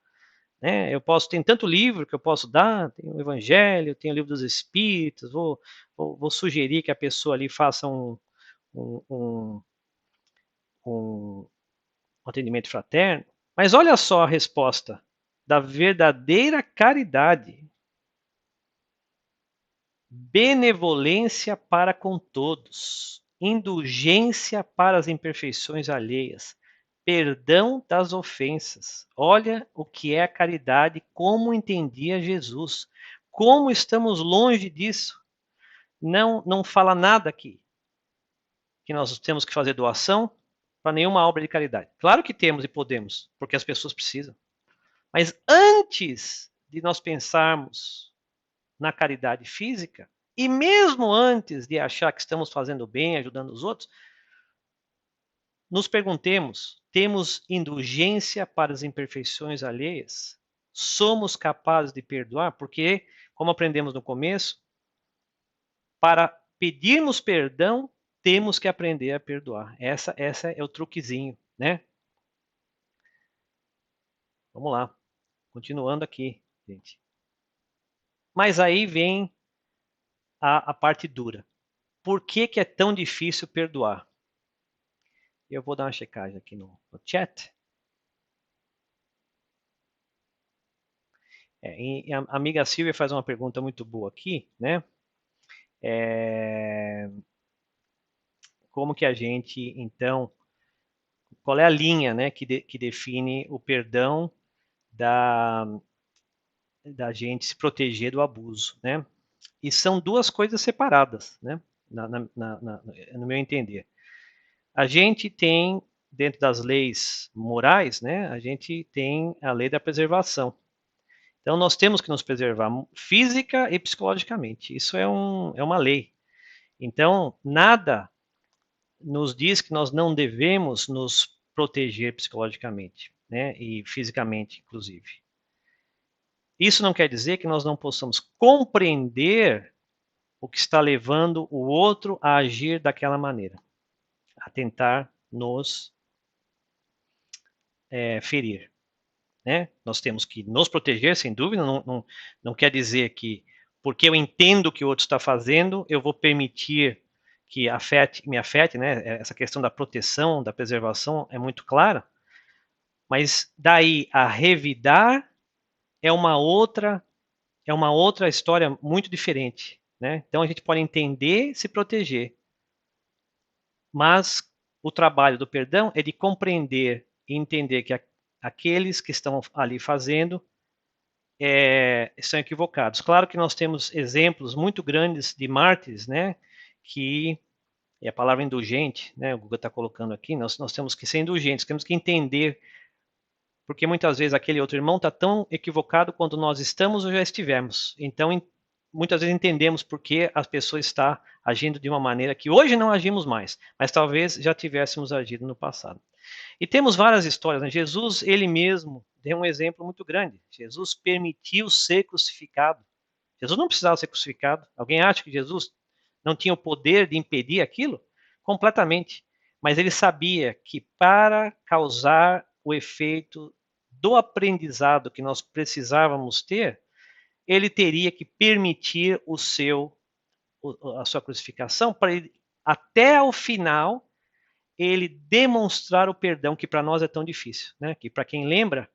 Né? Tem tanto livro que eu posso dar, tem o Evangelho, tem o Livro dos Espíritos, vou sugerir que a pessoa ali faça um atendimento fraterno. Mas olha só a resposta da verdadeira caridade. Benevolência para com todos, indulgência para as imperfeições alheias, perdão das ofensas. Olha o que é a caridade, como entendia Jesus. Como estamos longe disso. Não fala nada aqui que nós temos que fazer doação para nenhuma obra de caridade. Claro que temos e podemos, porque as pessoas precisam. Mas antes de nós pensarmos na caridade física, e mesmo antes de achar que estamos fazendo bem, ajudando os outros, nos perguntemos, temos indulgência para as imperfeições alheias? Somos capazes de perdoar? Porque, como aprendemos no começo, para pedirmos perdão, temos que aprender a perdoar. Essa é o truquezinho, né? Vamos lá. Continuando aqui, gente. Mas aí vem a parte dura. Por que que é tão difícil perdoar? Eu vou dar uma checagem aqui no chat. E a amiga Silvia faz uma pergunta muito boa aqui, né? Como que a gente, então, qual é a linha, né, que define o perdão da gente se proteger do abuso, né? E são duas coisas separadas, né? No meu entender. A gente tem, dentro das leis morais, né? A gente tem a lei da preservação. Então, nós temos que nos preservar física e psicologicamente. Isso é uma lei. Então, nada nos diz que nós não devemos nos proteger psicologicamente, né? E fisicamente, inclusive. Isso não quer dizer que nós não possamos compreender o que está levando o outro a agir daquela maneira, a tentar nos ferir. Né? Nós temos que nos proteger, sem dúvida, não quer dizer que, porque eu entendo o que o outro está fazendo, eu vou permitir que me afete, né? Essa questão da proteção, da preservação é muito clara, mas daí a revidar é uma outra história muito diferente. Né? Então a gente pode entender, se proteger, mas o trabalho do perdão é de compreender e entender que aqueles que estão ali fazendo são equivocados. Claro que nós temos exemplos muito grandes de mártires, né? Que é a palavra indulgente, né? O Guga está colocando aqui. Nós temos que ser indulgentes, temos que entender, porque muitas vezes aquele outro irmão está tão equivocado quanto nós estamos ou já estivemos. Então, muitas vezes entendemos por que a pessoa está agindo de uma maneira que hoje não agimos mais, mas talvez já tivéssemos agido no passado. E temos várias histórias, né? Jesus, ele mesmo, deu um exemplo muito grande. Jesus permitiu ser crucificado. Jesus não precisava ser crucificado. Alguém acha que Jesus não tinha o poder de impedir aquilo? Completamente. Mas ele sabia que para causar o efeito do aprendizado que nós precisávamos ter, ele teria que permitir a sua crucificação para ele, até o final, ele demonstrar o perdão, que para nós é tão difícil. Né? Que para quem lembra,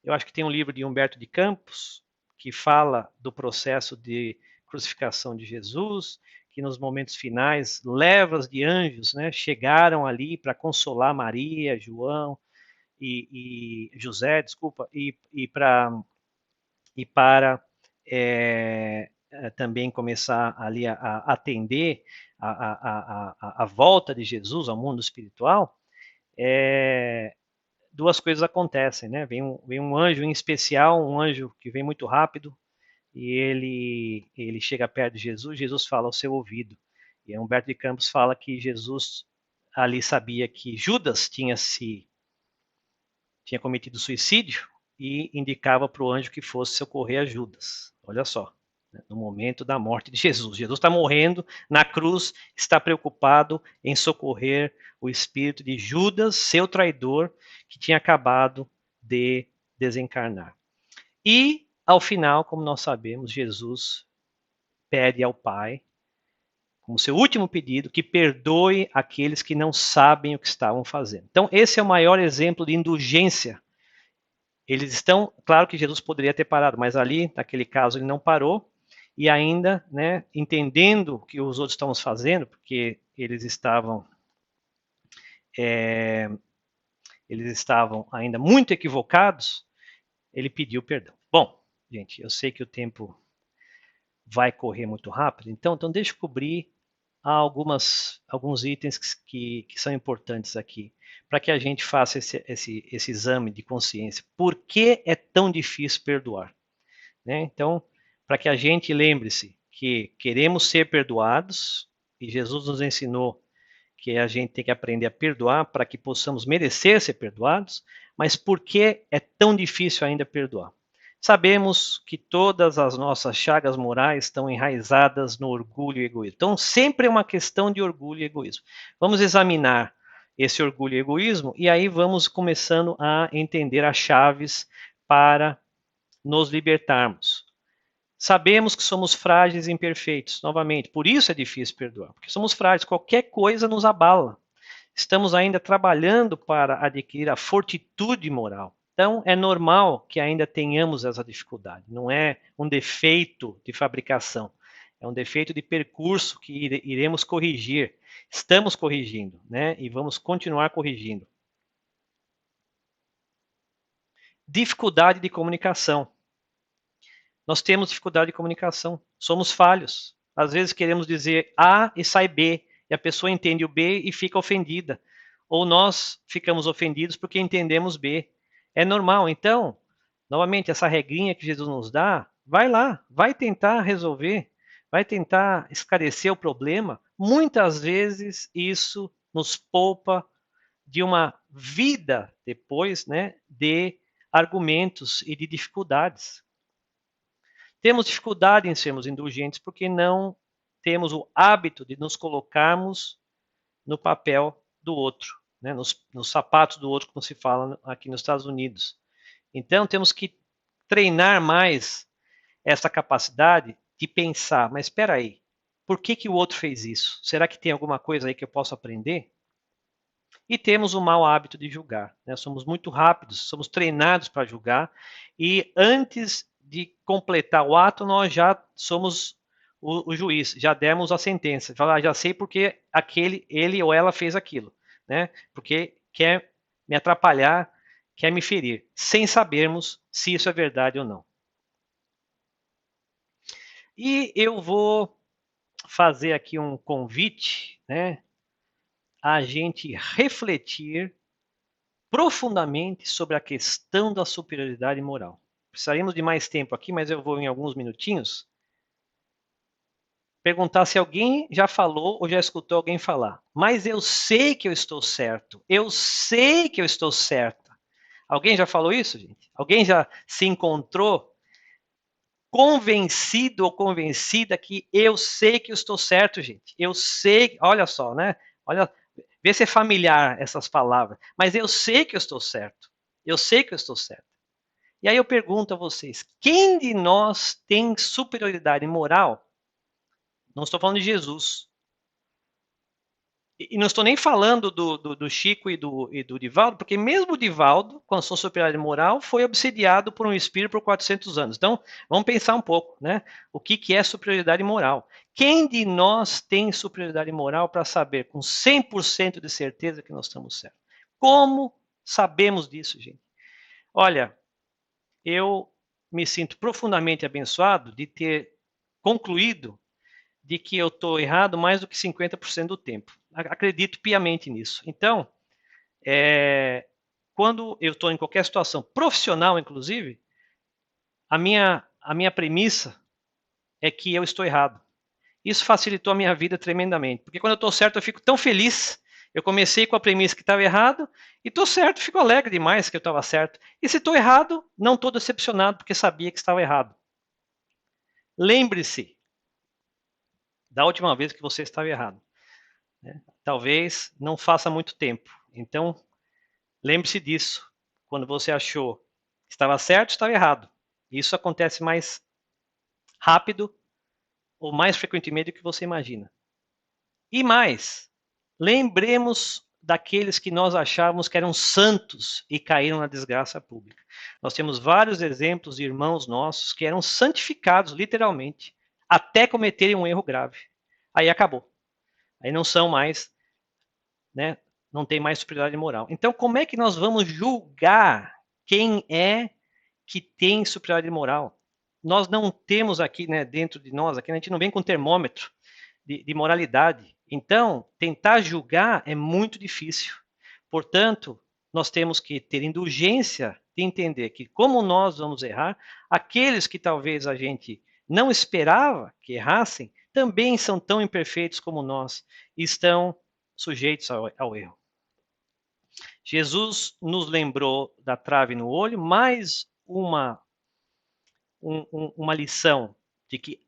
eu acho que tem um livro de Humberto de Campos que fala do processo de crucificação de Jesus, que nos momentos finais, levas de anjos, né, chegaram ali para consolar Maria, João e José, desculpa, e para também começar ali a atender a volta de Jesus ao mundo espiritual, duas coisas acontecem, né? Vem um anjo em especial, um anjo que vem muito rápido, e ele chega perto de Jesus, Jesus fala ao seu ouvido. E Humberto de Campos fala que Jesus ali sabia que Judas tinha cometido suicídio e indicava para o anjo que fosse socorrer a Judas. Olha só, né? No momento da morte de Jesus. Jesus está morrendo na cruz, está preocupado em socorrer o espírito de Judas, seu traidor, que tinha acabado de desencarnar. E, ao final, como nós sabemos, Jesus pede ao Pai, como seu último pedido, que perdoe aqueles que não sabem o que estavam fazendo. Então, esse é o maior exemplo de indulgência. Eles estão, claro que Jesus poderia ter parado, mas ali, naquele caso, ele não parou, e ainda, né, entendendo o que os outros estavam fazendo, porque eles estavam ainda muito equivocados, ele pediu perdão. Bom, gente, eu sei que o tempo vai correr muito rápido, então deixa eu cobrir alguns itens que são importantes aqui, para que a gente faça esse exame de consciência. Por que é tão difícil perdoar? Né? Então, para que a gente lembre-se que queremos ser perdoados, e Jesus nos ensinou que a gente tem que aprender a perdoar para que possamos merecer ser perdoados, mas por que é tão difícil ainda perdoar? Sabemos que todas as nossas chagas morais estão enraizadas no orgulho e egoísmo. Então, sempre é uma questão de orgulho e egoísmo. Vamos examinar esse orgulho e egoísmo e aí vamos começando a entender as chaves para nos libertarmos. Sabemos que somos frágeis e imperfeitos, novamente, por isso é difícil perdoar, porque somos frágeis, qualquer coisa nos abala. Estamos ainda trabalhando para adquirir a fortitude moral. Então, é normal que ainda tenhamos essa dificuldade. Não é um defeito de fabricação, é um defeito de percurso que iremos corrigir. Estamos corrigindo, né? E vamos continuar corrigindo. Dificuldade de comunicação. Nós temos dificuldade de comunicação, somos falhos. Às vezes queremos dizer A e sai B, e a pessoa entende o B e fica ofendida. Ou nós ficamos ofendidos porque entendemos B. É normal. Então, novamente, essa regrinha que Jesus nos dá, vai lá, vai tentar resolver, vai tentar esclarecer o problema. Muitas vezes isso nos poupa de uma vida depois, né, de argumentos e de dificuldades. Temos dificuldade em sermos indulgentes porque não temos o hábito de nos colocarmos no papel do outro, né? nos sapatos do outro, como se fala aqui nos Estados Unidos. Então, temos que treinar mais essa capacidade de pensar, mas espera aí, por que o outro fez isso? Será que tem alguma coisa aí que eu posso aprender? E temos o mau hábito de julgar, né? Somos muito rápidos, somos treinados para julgar, e antes de completar o ato, nós já somos o juiz, já demos a sentença. Falar, já sei porque ele ou ela fez aquilo, né? Porque quer me atrapalhar, quer me ferir, sem sabermos se isso é verdade ou não. E eu vou fazer aqui um convite, né? A gente refletir profundamente sobre a questão da superioridade moral. Precisaríamos de mais tempo aqui, mas eu vou em alguns minutinhos perguntar se alguém já falou ou já escutou alguém falar. Mas eu sei que eu estou certo. Eu sei que eu estou certa. Alguém já falou isso, gente? Alguém já se encontrou convencido ou convencida que eu sei que eu estou certo, gente? Eu sei, olha só, né? Olha, vê se é familiar essas palavras. Mas eu sei que eu estou certo. Eu sei que eu estou certo. E aí eu pergunto a vocês, quem de nós tem superioridade moral? Não estou falando de Jesus. E não estou nem falando do Chico e do Divaldo, porque mesmo o Divaldo, com a sua superioridade moral, foi obsediado por um espírito por 400 anos. Então, vamos pensar um pouco, né? O que é superioridade moral? Quem de nós tem superioridade moral para saber com 100% de certeza que nós estamos certos? Como sabemos disso, gente? Olha, eu me sinto profundamente abençoado de ter concluído de que eu estou errado mais do que 50% do tempo. Acredito piamente nisso. Então, quando eu estou em qualquer situação profissional, inclusive, a minha premissa é que eu estou errado. Isso facilitou a minha vida tremendamente, porque quando eu estou certo eu fico tão feliz. Eu comecei com a premissa que estava errado e estou certo, fico alegre demais que eu estava certo. E se estou errado, não estou decepcionado porque sabia que estava errado. Lembre-se da última vez que você estava errado. Talvez não faça muito tempo. Então, lembre-se disso. Quando você achou que estava certo, estava errado. Isso acontece mais rápido ou mais frequentemente do que você imagina. E mais, lembremos daqueles que nós achávamos que eram santos e caíram na desgraça pública. Nós temos vários exemplos de irmãos nossos que eram santificados, literalmente, até cometerem um erro grave. Aí acabou. Aí não são mais, né? Não tem mais superioridade moral. Então, como é que nós vamos julgar quem é que tem superioridade moral? Nós não temos aqui, né, dentro de nós, aqui a gente não vem com termômetro de moralidade. Então, tentar julgar é muito difícil. Portanto, nós temos que ter indulgência de entender que, como nós vamos errar, aqueles que talvez a gente não esperava que errassem, também são tão imperfeitos como nós e estão sujeitos ao erro. Jesus nos lembrou da trave no olho, mais uma lição de que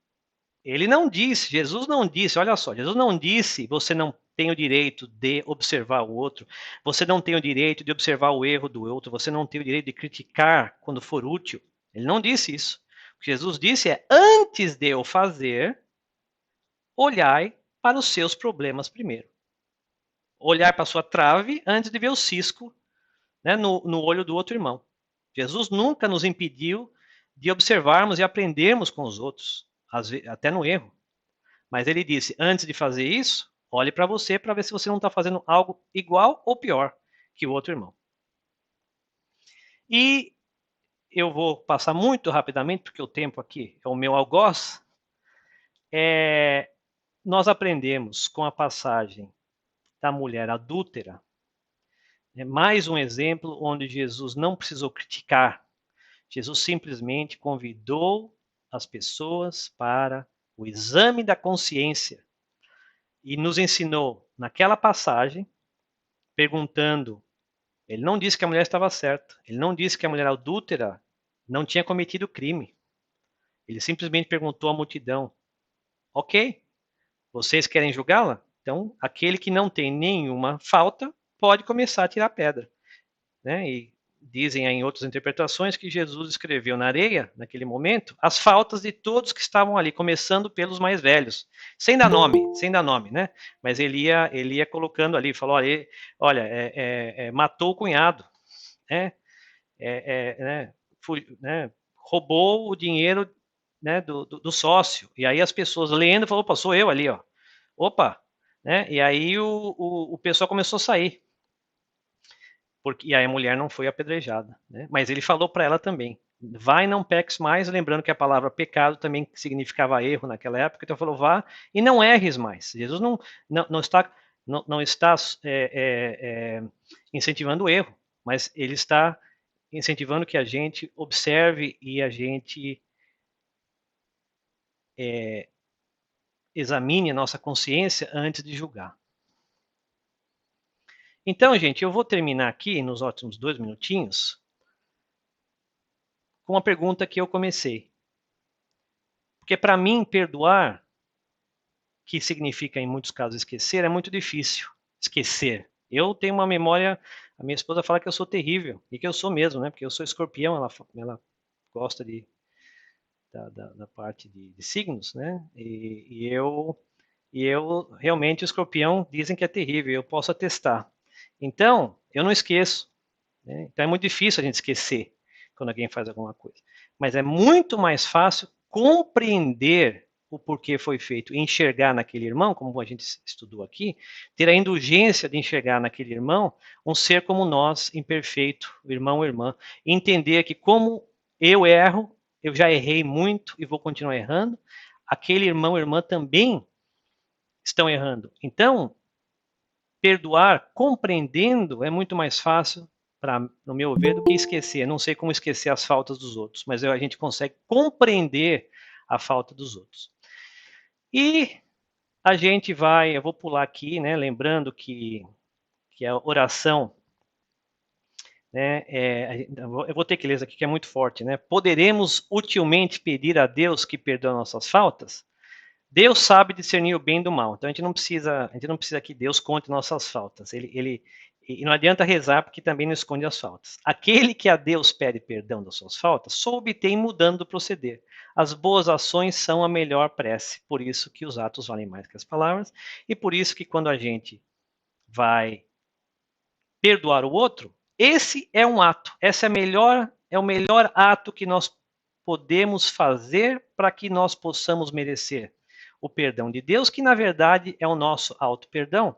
ele não disse, Jesus não disse, olha só, Jesus não disse, você não tem o direito de observar o outro, você não tem o direito de observar o erro do outro, você não tem o direito de criticar quando for útil. Ele não disse isso. O que Jesus disse é: antes de eu fazer, olhai para os seus problemas primeiro. Olhar para a sua trave antes de ver o cisco, né, no olho do outro irmão. Jesus nunca nos impediu de observarmos e aprendermos com os outros, até no erro. Mas ele disse: antes de fazer isso, olhe para você para ver se você não está fazendo algo igual ou pior que o outro irmão. E eu vou passar muito rapidamente, porque o tempo aqui é o meu algoz. Nós aprendemos com a passagem da mulher adúltera, mais um exemplo onde Jesus não precisou criticar. Jesus simplesmente convidou as pessoas para o exame da consciência e nos ensinou naquela passagem, perguntando. Ele não disse que a mulher estava certa. Ele não disse que a mulher adúltera não tinha cometido crime. Ele simplesmente perguntou à multidão: ok, vocês querem julgá-la? Então, aquele que não tem nenhuma falta pode começar a tirar pedra. Né? E dizem em outras interpretações que Jesus escreveu na areia, naquele momento, as faltas de todos que estavam ali, começando pelos mais velhos, sem dar nome, né? Mas ele ia colocando ali, falou: olha, matou o cunhado, né? Roubou o dinheiro, né, do sócio. E aí as pessoas lendo falaram: opa, sou eu ali, ó. Opa, né? E aí o pessoal começou a sair. E aí a mulher não foi apedrejada, né? Mas ele falou para ela também: vai, não peques mais, lembrando que a palavra pecado também significava erro naquela época, então falou: vá e não erres mais. Jesus não está incentivando o erro, mas ele está incentivando que a gente observe e a gente examine a nossa consciência antes de julgar. Então, gente, eu vou terminar aqui, nos últimos 2 minutinhos, com uma pergunta que eu comecei. Porque para mim, perdoar, que significa em muitos casos esquecer, é muito difícil esquecer. Eu tenho uma memória, a minha esposa fala que eu sou terrível, e que eu sou mesmo, né? Porque eu sou escorpião, ela gosta da parte de signos, né? E eu realmente, o escorpião dizem que é terrível, eu posso atestar. Então, eu não esqueço. Né? Então é muito difícil a gente esquecer quando alguém faz alguma coisa. Mas é muito mais fácil compreender o porquê foi feito, enxergar naquele irmão, como a gente estudou aqui, ter a indulgência de enxergar naquele irmão um ser como nós, imperfeito, irmão ou irmã, e entender que como eu erro, eu já errei muito e vou continuar errando, aquele irmão ou irmã também estão errando. Então, perdoar compreendendo é muito mais fácil, no meu ver, do que esquecer. Não sei como esquecer as faltas dos outros, mas a gente consegue compreender a falta dos outros. E a gente vai, eu vou pular aqui, né, lembrando que a oração, né, eu vou ter que ler isso aqui que é muito forte, né? Poderemos utilmente pedir a Deus que perdoe nossas faltas? Deus sabe discernir o bem do mal. Então a gente não precisa que Deus conte nossas faltas. E não adianta rezar porque também não esconde as faltas. Aquele que a Deus pede perdão das suas faltas, só obtém mudando o proceder. As boas ações são a melhor prece. Por isso que os atos valem mais que as palavras. E por isso que quando a gente vai perdoar o outro, esse é um ato. Esse é o melhor ato que nós podemos fazer para que nós possamos merecer o perdão de Deus, que na verdade é o nosso auto-perdão.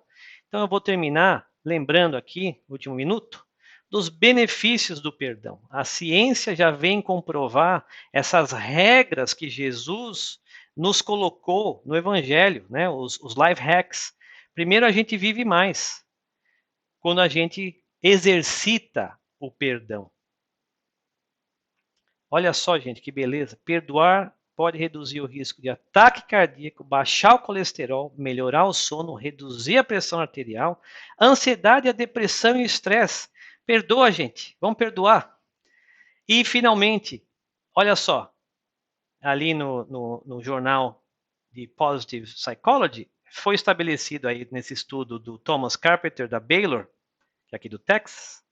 Então eu vou terminar lembrando aqui, no último minuto, dos benefícios do perdão. A ciência já vem comprovar essas regras que Jesus nos colocou no Evangelho, né? Os life hacks. Primeiro, a gente vive mais quando a gente exercita o perdão. Olha só, gente, que beleza. Perdoar pode reduzir o risco de ataque cardíaco, baixar o colesterol, melhorar o sono, reduzir a pressão arterial, a ansiedade, a depressão e o estresse. Perdoa, gente. Vamos perdoar. E, finalmente, olha só, ali no jornal de Positive Psychology, foi estabelecido aí nesse estudo do Thomas Carpenter, da Baylor, que é aqui do Texas,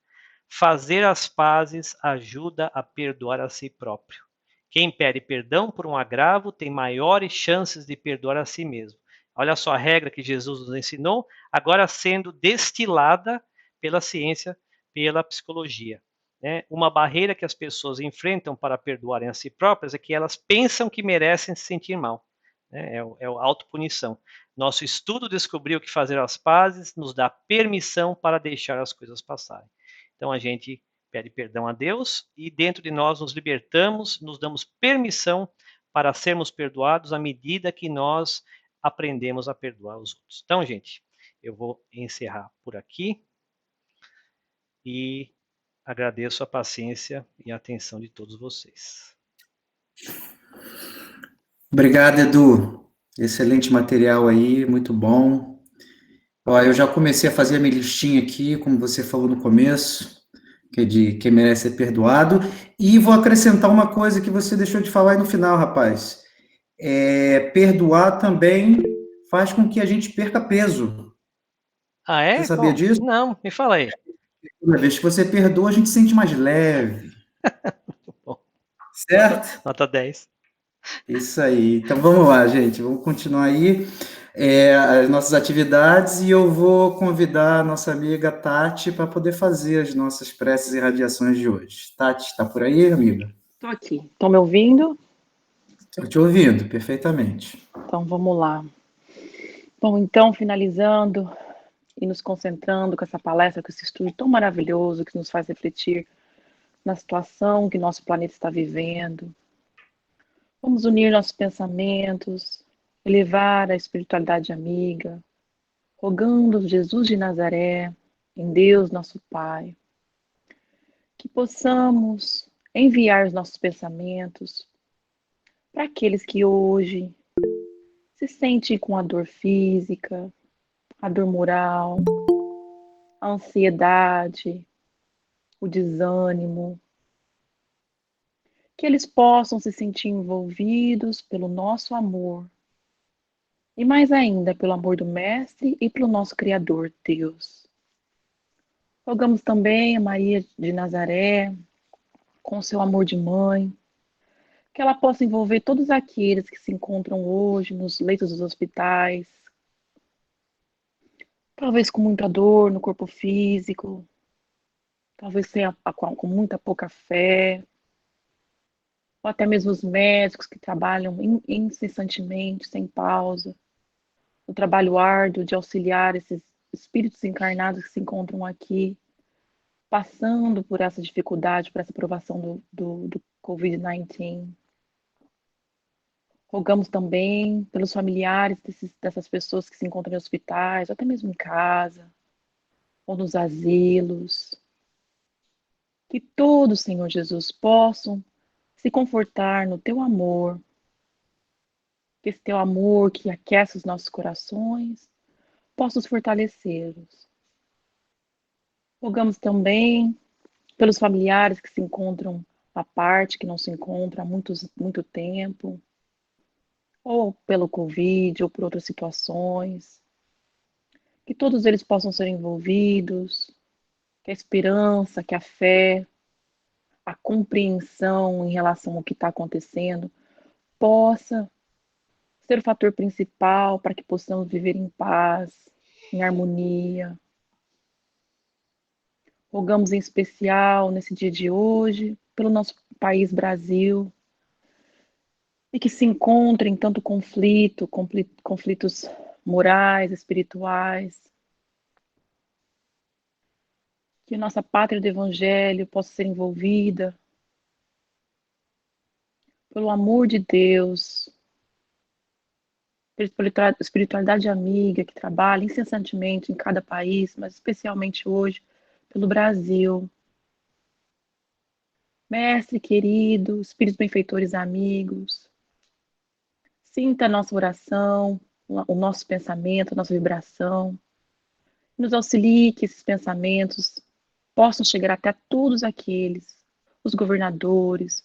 fazer as pazes ajuda a perdoar a si próprio. Quem pede perdão por um agravo tem maiores chances de perdoar a si mesmo. Olha só a regra que Jesus nos ensinou, agora sendo destilada pela ciência, pela psicologia. Né? Uma barreira que as pessoas enfrentam para perdoarem a si próprias é que elas pensam que merecem se sentir mal. Né? É a autopunição. Nosso estudo descobriu que fazer as pazes nos dá permissão para deixar as coisas passarem. Então a gente pede perdão a Deus e dentro de nós nos libertamos, nos damos permissão para sermos perdoados à medida que nós aprendemos a perdoar os outros. Então, gente, eu vou encerrar por aqui e agradeço a paciência e a atenção de todos vocês. Obrigado, Edu. Excelente material aí, muito bom. Ó, eu já comecei a fazer a minha listinha aqui, como você falou no começo, que é de quem merece ser perdoado, e vou acrescentar uma coisa que você deixou de falar aí no final, rapaz. Perdoar também faz com que a gente perca peso. Ah, é? Você sabia disso? Não, me fala aí. Uma vez que você perdoa, a gente se sente mais leve. Certo? Nota 10. Isso aí. Então vamos lá, gente. Vamos continuar aí as nossas atividades e eu vou convidar a nossa amiga Tati para poder fazer as nossas preces e radiações de hoje. Tati, está por aí, amiga? Estou aqui. Estão me ouvindo? Estou te ouvindo, perfeitamente. Então vamos lá. Bom, então, finalizando e nos concentrando com essa palestra, com esse estudo tão maravilhoso que nos faz refletir na situação que nosso planeta está vivendo. Vamos unir nossos pensamentos, elevar a espiritualidade amiga, rogando Jesus de Nazaré, em Deus nosso Pai, que possamos enviar os nossos pensamentos para aqueles que hoje se sentem com a dor física, a dor moral, a ansiedade, o desânimo, que eles possam se sentir envolvidos pelo nosso amor e mais ainda pelo amor do Mestre e pelo nosso Criador, Deus. Rogamos também a Maria de Nazaré, com seu amor de mãe, que ela possa envolver todos aqueles que se encontram hoje nos leitos dos hospitais, talvez com muita dor no corpo físico, talvez com muita pouca fé, ou até mesmo os médicos que trabalham incessantemente, sem pausa, o trabalho árduo de auxiliar esses espíritos encarnados que se encontram aqui, passando por essa dificuldade, por essa provação do Covid-19. Rogamos também pelos familiares dessas pessoas que se encontram em hospitais, ou até mesmo em casa, ou nos asilos. Que todos, Senhor Jesus, possam se confortar no Teu amor, que esse Teu amor que aquece os nossos corações, possa os fortalecê-los. Rogamos também pelos familiares que se encontram à parte, que não se encontram há muito tempo, ou pelo Covid, ou por outras situações, que todos eles possam ser envolvidos, que a esperança, que a fé, a compreensão em relação ao que está acontecendo, possa ser o fator principal para que possamos viver em paz, em harmonia. Rogamos em especial, nesse dia de hoje, pelo nosso país Brasil, e que se encontra em tanto conflitos morais, espirituais, que nossa pátria do Evangelho possa ser envolvida pelo amor de Deus, pela espiritualidade amiga que trabalha incessantemente em cada país, mas especialmente hoje pelo Brasil. Mestre querido, espíritos benfeitores amigos, sinta a nossa oração, o nosso pensamento, a nossa vibração. Nos auxilie que esses pensamentos possam chegar até todos aqueles, os governadores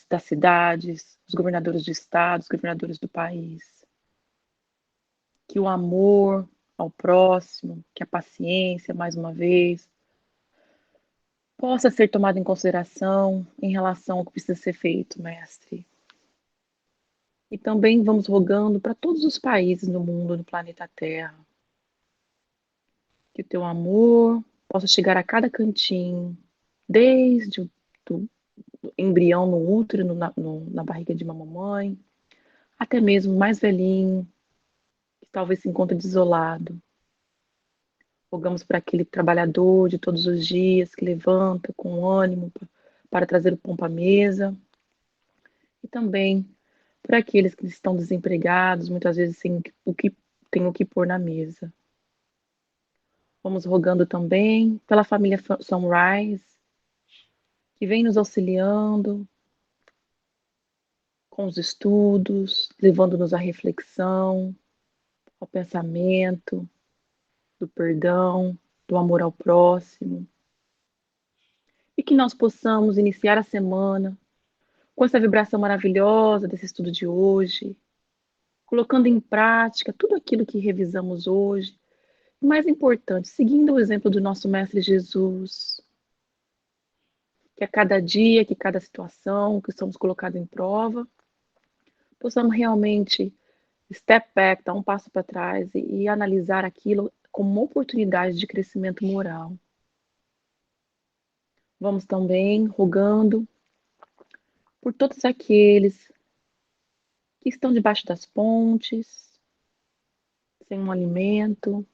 das cidades, os governadores de estados, os governadores do país. Que o amor ao próximo, que a paciência, mais uma vez, possa ser tomado em consideração em relação ao que precisa ser feito, Mestre. E também vamos rogando para todos os países do mundo, no planeta Terra, que o teu amor possa chegar a cada cantinho, desde o do embrião no útero, na barriga de uma mamãe, até mesmo o mais velhinho, que talvez se encontre desolado. Rogamos para aquele trabalhador de todos os dias que levanta com ânimo para trazer o pão para a mesa. E também por aqueles que estão desempregados, muitas vezes sem tem o que pôr na mesa. Vamos rogando também pela família Sunrise, que vem nos auxiliando com os estudos, levando-nos à reflexão, ao pensamento, do perdão, do amor ao próximo. E que nós possamos iniciar a semana com essa vibração maravilhosa desse estudo de hoje, colocando em prática tudo aquilo que revisamos hoje. E mais importante, seguindo o exemplo do nosso Mestre Jesus, que a cada dia, que cada situação que estamos colocados em prova, possamos realmente step back, dar um passo para trás e analisar aquilo como uma oportunidade de crescimento moral. Vamos também rogando por todos aqueles que estão debaixo das pontes, sem um alimento,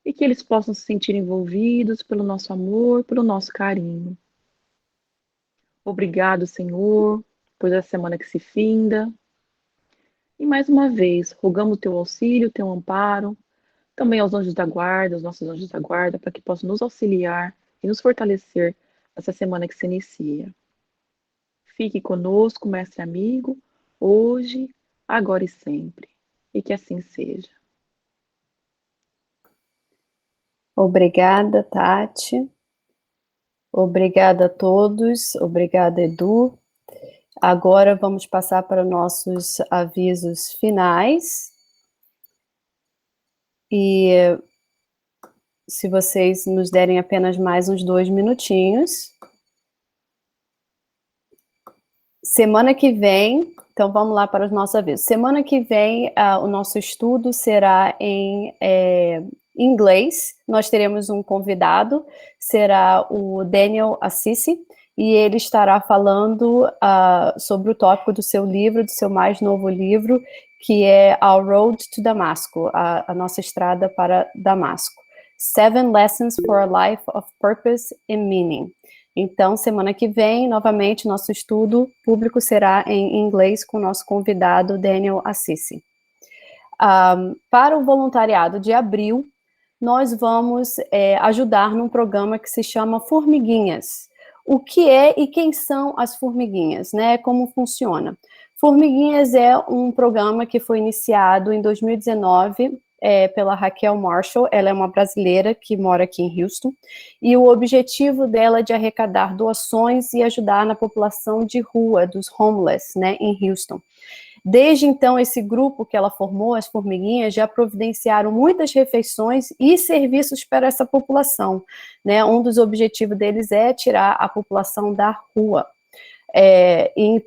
e que eles possam se sentir envolvidos pelo nosso amor, pelo nosso carinho. Obrigado, Senhor, por essa semana que se finda. E mais uma vez, rogamos o teu auxílio, o teu amparo, também aos anjos da guarda, aos nossos anjos da guarda, para que possam nos auxiliar e nos fortalecer nessa semana que se inicia. Fique conosco, mestre amigo, hoje, agora e sempre. E que assim seja. Obrigada, Tati. Obrigada a todos. Obrigada, Edu. Agora vamos passar para nossos avisos finais. E se vocês nos derem apenas mais uns 2 minutinhos. Semana que vem, então vamos lá para os nossos avisos. Semana que vem, o nosso estudo será em inglês. Nós teremos um convidado, será o Daniel Assisi, e ele estará falando sobre o tópico do seu livro, do seu mais novo livro, que é Our Road to Damasco, a nossa estrada para Damasco. 7 Lessons for a Life of Purpose and Meaning. Então, semana que vem, novamente, nosso estudo público será em inglês com o nosso convidado, Daniel Assisi. Para o voluntariado de abril, nós vamos ajudar num programa que se chama Formiguinhas. O que é e quem são as formiguinhas, né? Como funciona? Formiguinhas é um programa que foi iniciado em 2019 pela Raquel Marshall. Ela é uma brasileira que mora aqui em Houston, e o objetivo dela é de arrecadar doações e ajudar na população de rua, dos homeless, né, em Houston. Desde então, esse grupo que ela formou, as formiguinhas, já providenciaram muitas refeições e serviços para essa população, né? Um dos objetivos deles é tirar a população da rua.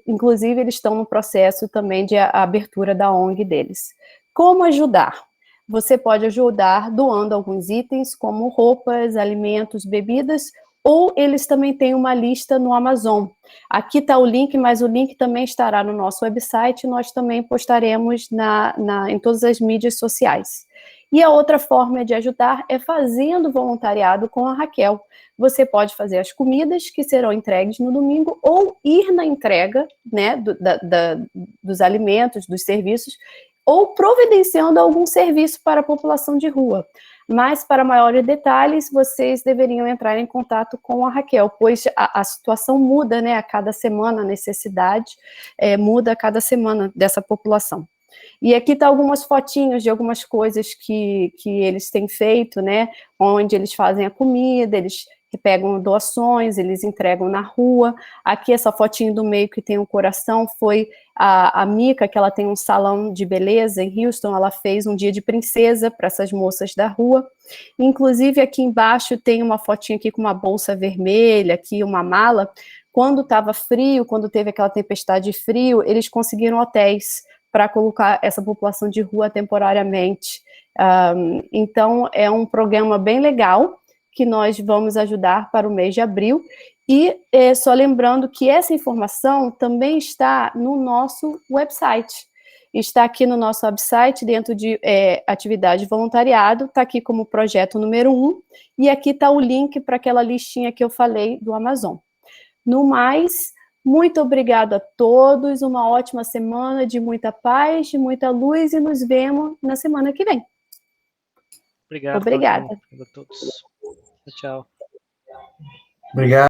Inclusive, eles estão no processo também de abertura da ONG deles. Como ajudar? Você pode ajudar doando alguns itens, como roupas, alimentos, bebidas, ou eles também têm uma lista no Amazon. Aqui está o link, mas o link também estará no nosso website, nós também postaremos em todas as mídias sociais. E a outra forma de ajudar é fazendo voluntariado com a Raquel. Você pode fazer as comidas que serão entregues no domingo, ou ir na entrega, né, dos alimentos, dos serviços, ou providenciando algum serviço para a população de rua. Mas, para maiores detalhes, vocês deveriam entrar em contato com a Raquel, pois a situação muda, né, a cada semana, a necessidade muda a cada semana dessa população. E aqui tá algumas fotinhos de algumas coisas que eles têm feito, né, onde eles fazem a comida, eles pegam doações, eles entregam na rua. Aqui essa fotinho do meio que tem um coração foi a Mica, que ela tem um salão de beleza em Houston, ela fez um dia de princesa para essas moças da rua. Inclusive aqui embaixo tem uma fotinha aqui com uma bolsa vermelha, aqui uma mala. Quando estava frio, quando teve aquela tempestade de frio, eles conseguiram hotéis para colocar essa população de rua temporariamente. Então, é um programa bem legal que nós vamos ajudar para o mês de abril. E só lembrando que essa informação também está no nosso website. Está aqui no nosso website, dentro de atividade de voluntariado, está aqui como projeto número 1, e aqui está o link para aquela listinha que eu falei do Amazon. No mais, muito obrigado a todos, uma ótima semana de muita paz, de muita luz, e nos vemos na semana que vem. Obrigado. Obrigada. A todos. Tchau. Obrigado.